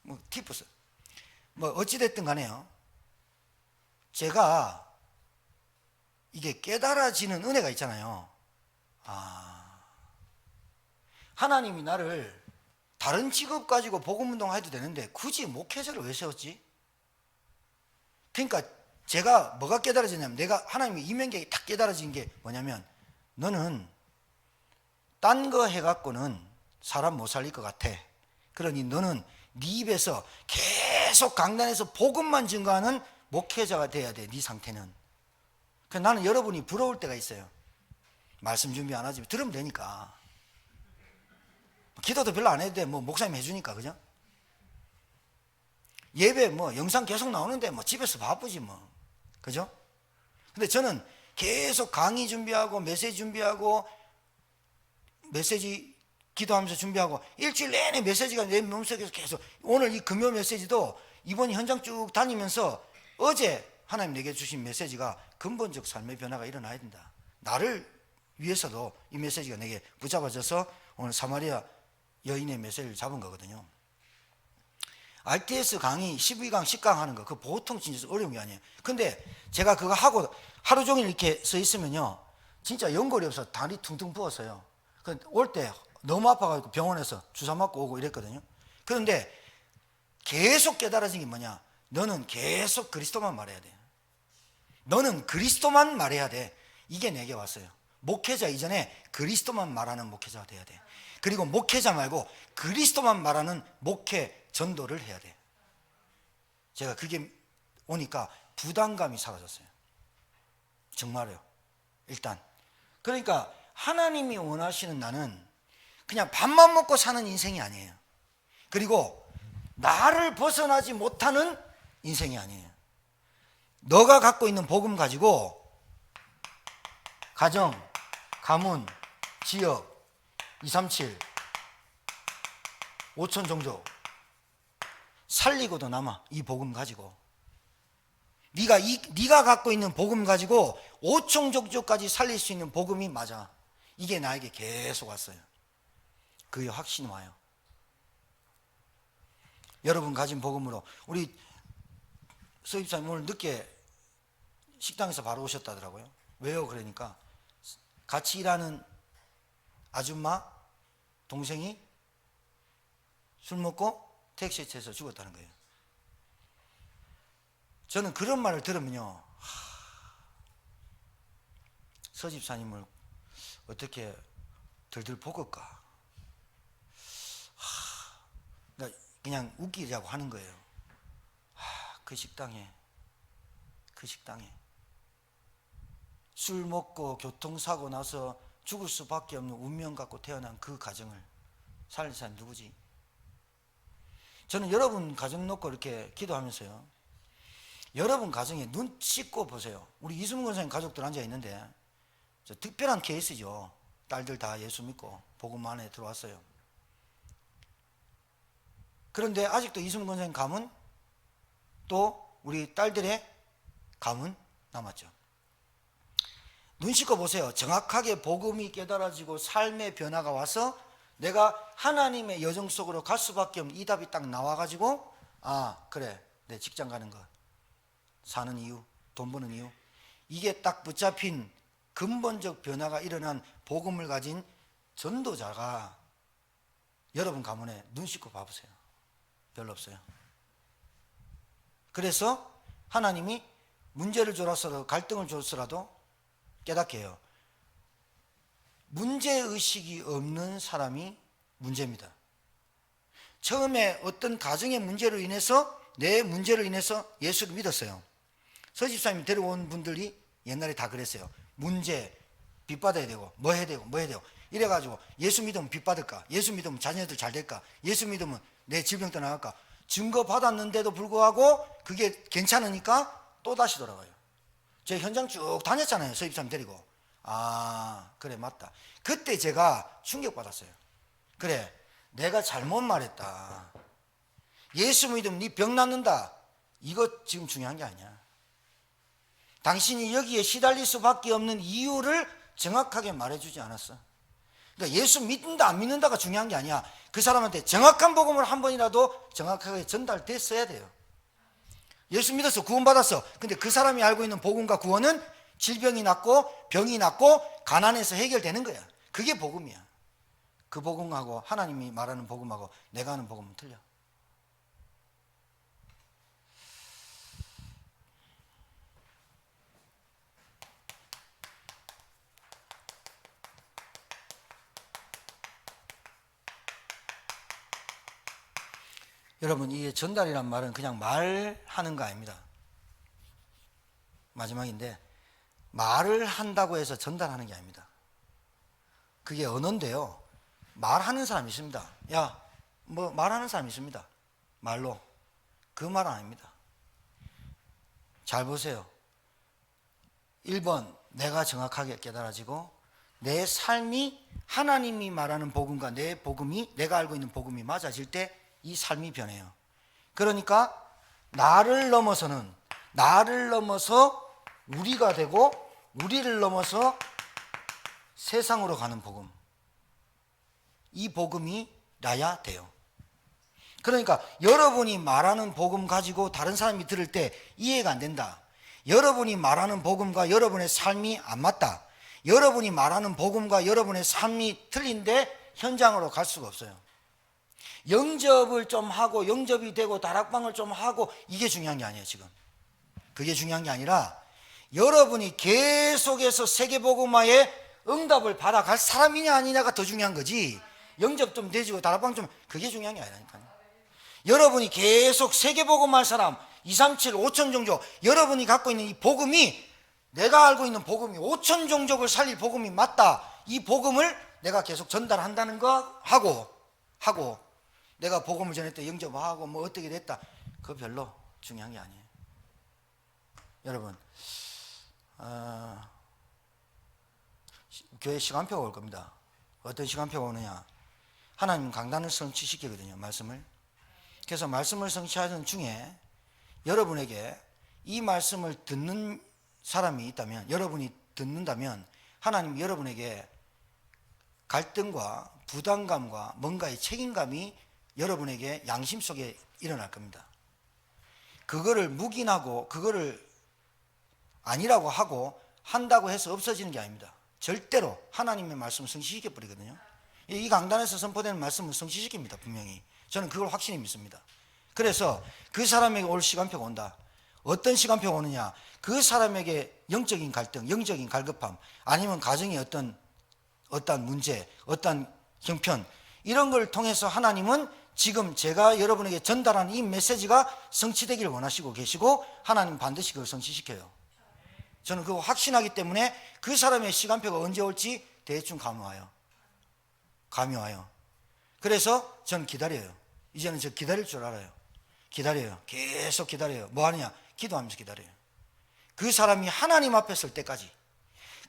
뭐 튀었어. 뭐 어찌됐든 간에요. 제가 이게 깨달아지는 은혜가 있잖아요. 하나님이 나를 다른 직업 가지고 복음운동 해도 되는데 굳이 목회자를 왜 세웠지? 그러니까 제가 뭐가 깨달아지냐면, 내가 하나님의 이면객이 딱 깨달아진 게 뭐냐면, 너는 딴 거 해갖고는 사람 못 살릴 것 같아. 그러니 너는 네 입에서 계속 강단에서 복음만 증거하는 목회자가 돼야 돼. 네 상태는. 그래서 나는 여러분이 부러울 때가 있어요. 말씀 준비 안 하지만 들으면 되니까. 기도도 별로 안 해도 돼. 뭐 목사님 해주니까. 그죠? 예배 뭐 영상 계속 나오는데 뭐 집에서 바쁘지 뭐. 그죠? 근데 저는 계속 강의 준비하고 메시지 준비하고 메시지 기도하면서 준비하고 일주일 내내 메시지가 내 몸속에서 계속, 오늘 이 금요 메시지도 이번 현장 쭉 다니면서 어제 하나님 내게 주신 메시지가 근본적 삶의 변화가 일어나야 된다. 나를 위해서도 이 메시지가 내게 붙잡아져서 오늘 사마리아 여인의 메시지를 잡은 거거든요. RTS 강의 12강 10강 하는 거, 그거 보통 진짜 어려운 게 아니에요. 근데 제가 그거 하고 하루 종일 이렇게 서 있으면요, 진짜 연골이 없어 다리 퉁퉁 부었어요. 올 때 너무 아파가지고 병원에서 주사 맞고 오고 이랬거든요. 그런데 계속 깨달아진 게 뭐냐, 너는 계속 그리스도만 말해야 돼. 너는 그리스도만 말해야 돼. 이게 내게 왔어요. 목회자 이전에 그리스도만 말하는 목회자가 돼야 돼. 그리고 목회자 말고 그리스도만 말하는 목회 전도를 해야 돼. 제가 그게 오니까 부담감이 사라졌어요. 정말요. 일단 그러니까 하나님이 원하시는 나는 그냥 밥만 먹고 사는 인생이 아니에요. 그리고 나를 벗어나지 못하는 인생이 아니에요. 너가 갖고 있는 복음 가지고 가정, 가문, 지역 237 5천 종족 살리고도 남아. 이 복음 가지고 네가 갖고 있는 복음 가지고 5천 종족까지 살릴 수 있는 복음이 맞아. 이게 나에게 계속 왔어요. 그게 확신이 와요. 여러분 가진 복음으로. 우리 서입사님 오늘 늦게 식당에서 바로 오셨다더라고요. 왜요? 그러니까 같이 일하는 아줌마 동생이 술 먹고 택시에 쳐서 죽었다는 거예요. 저는 그런 말을 들으면요, 서집사님을 어떻게 들들 볶을까, 그냥 웃기자고 하는 거예요. 그 식당에 술 먹고 교통사고 나서 죽을 수밖에 없는 운명 갖고 태어난 그 가정을 살릴 사람이 누구지? 저는 여러분 가정 놓고 이렇게 기도하면서요, 여러분 가정에 눈 씻고 보세요. 우리 이수문 권사님 가족들 앉아 있는데 특별한 케이스죠. 딸들 다 예수 믿고 복음 안에 들어왔어요. 그런데 아직도 이수문 권사님 가문, 또 우리 딸들의 가문 남았죠. 눈 씻고 보세요. 정확하게 복음이 깨달아지고 삶의 변화가 와서 내가 하나님의 여정 속으로 갈 수밖에 없는 이 답이 딱 나와가지고, 그래, 내 직장 가는 거, 사는 이유, 돈 버는 이유, 이게 딱 붙잡힌 근본적 변화가 일어난 복음을 가진 전도자가 여러분 가문에 눈 씻고 봐보세요. 별로 없어요. 그래서 하나님이 문제를 줘서라도 갈등을 줬어라도 깨닫게 해요. 문제의식이 없는 사람이 문제입니다. 처음에 어떤 가정의 문제로 인해서, 내 문제로 인해서 예수를 믿었어요. 서집사님이 데려온 분들이 옛날에 다 그랬어요. 문제, 빚 받아야 되고 뭐 해야 되고 이래가지고 예수 믿으면 빚 받을까, 예수 믿으면 자녀들 잘 될까, 예수 믿으면 내 질병 떠나갈까, 증거 받았는데도 불구하고 그게 괜찮으니까 또 다시 돌아가요. 제가 현장 쭉 다녔잖아요. 서집사님 데리고. 그래, 맞다. 그때 제가 충격받았어요. 그래, 내가 잘못 말했다. 예수 믿으면 네 병 낫는다. 이거 지금 중요한 게 아니야. 당신이 여기에 시달릴 수밖에 없는 이유를 정확하게 말해주지 않았어. 그러니까 예수 믿는다 안 믿는다가 중요한 게 아니야. 그 사람한테 정확한 복음을 한 번이라도 정확하게 전달됐어야 돼요. 예수 믿어서 구원받았어. 근데 그 사람이 알고 있는 복음과 구원은 질병이 낫고 병이 낫고 가난해서 해결되는 거야. 그게 복음이야. 그 복음하고 하나님이 말하는 복음하고 내가 하는 복음은 틀려. 여러분, 이게 전달이란 말은 그냥 말하는 거 아닙니다. 마지막인데, 말을 한다고 해서 전달하는 게 아닙니다. 그게 언어인데요. 말하는 사람이 있습니다. 야, 뭐 말하는 사람이 있습니다. 말로. 그 말은 아닙니다. 잘 보세요. 1번, 내가 정확하게 깨달아지고 내 삶이 하나님이 말하는 복음과 내 복음이, 내가 알고 있는 복음이 맞아질 때 이 삶이 변해요. 그러니까 나를 넘어서 우리가 되고 우리를 넘어서 세상으로 가는 복음, 이 복음이 나야 돼요. 그러니까 여러분이 말하는 복음 가지고 다른 사람이 들을 때 이해가 안 된다, 여러분이 말하는 복음과 여러분의 삶이 안 맞다, 여러분이 말하는 복음과 여러분의 삶이 틀린데 현장으로 갈 수가 없어요. 영접을 좀 하고 영접이 되고 다락방을 좀 하고 이게 중요한 게 아니에요. 지금 그게 중요한 게 아니라 여러분이 계속해서 세계복음화의 응답을 받아갈 사람이냐 아니냐가 더 중요한 거지, 영접 좀 되지고 다락방 좀, 그게 중요한 게 아니라니까요. 여러분이 계속 세계복음할 사람 237, 5천 종족, 여러분이 갖고 있는 이 복음이, 내가 알고 있는 복음이 5천 종족을 살릴 복음이 맞다, 이 복음을 내가 계속 전달한다는 거 하고 내가 복음을 전했다 영접하고 뭐 어떻게 됐다, 그거 별로 중요한 게 아니에요. 여러분, 교회 시간표가 올 겁니다. 어떤 시간표가 오느냐, 하나님 강단을 성취시키거든요, 말씀을. 그래서 말씀을 성취하는 중에 여러분에게 이 말씀을 듣는 사람이 있다면, 여러분이 듣는다면 하나님이 여러분에게 갈등과 부담감과 뭔가의 책임감이 여러분에게 양심 속에 일어날 겁니다. 그거를 묵인하고 그거를 아니라고 하고 한다고 해서 없어지는 게 아닙니다. 절대로 하나님의 말씀을 성취시켜 버리거든요. 이 강단에서 선포되는 말씀을 성취시킵니다. 분명히 저는 그걸 확실히 믿습니다. 그래서 그 사람에게 올 시간표가 온다. 어떤 시간표가 오느냐, 그 사람에게 영적인 갈등, 영적인 갈급함, 아니면 가정의 어떤 문제, 어떤 형편, 이런 걸 통해서 하나님은 지금 제가 여러분에게 전달하는 이 메시지가 성취되기를 원하시고 계시고, 하나님 반드시 그걸 성취시켜요. 저는 그거 확신하기 때문에 그 사람의 시간표가 언제 올지 대충 감이 와요. 그래서 저는 기다려요. 이제는 저 기다릴 줄 알아요. 기다려요. 계속 기다려요. 뭐 하느냐? 기도하면서 기다려요. 그 사람이 하나님 앞에 설 때까지,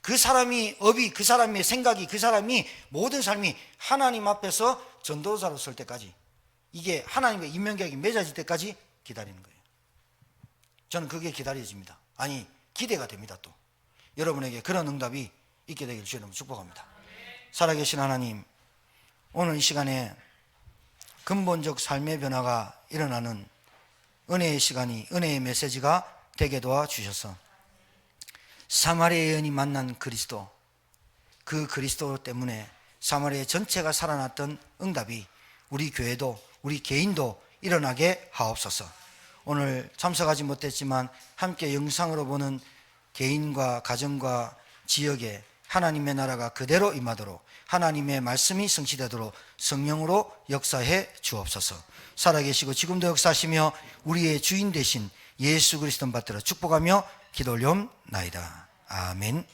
그 사람이 업이, 그 사람의 생각이, 그 사람이 모든 삶이 하나님 앞에서 전도자로 설 때까지, 이게 하나님의 인명계약이 맺어질 때까지 기다리는 거예요. 저는 그게 기다려집니다. 아니, 기대가 됩니다. 또 여러분에게 그런 응답이 있게 되기를 주님 축복합니다. 살아계신 하나님, 오늘 이 시간에 근본적 삶의 변화가 일어나는 은혜의 시간이, 은혜의 메시지가 되게 도와주셔서 사마리아 여인이 만난 그리스도, 그 그리스도 때문에 사마리아 전체가 살아났던 응답이 우리 교회도 우리 개인도 일어나게 하옵소서. 오늘 참석하지 못했지만 함께 영상으로 보는 개인과 가정과 지역에 하나님의 나라가 그대로 임하도록, 하나님의 말씀이 성취되도록 성령으로 역사해 주옵소서. 살아계시고 지금도 역사하시며 우리의 주인 되신 예수 그리스도 받들어 축복하며 기도 올려옵나이다. 아멘.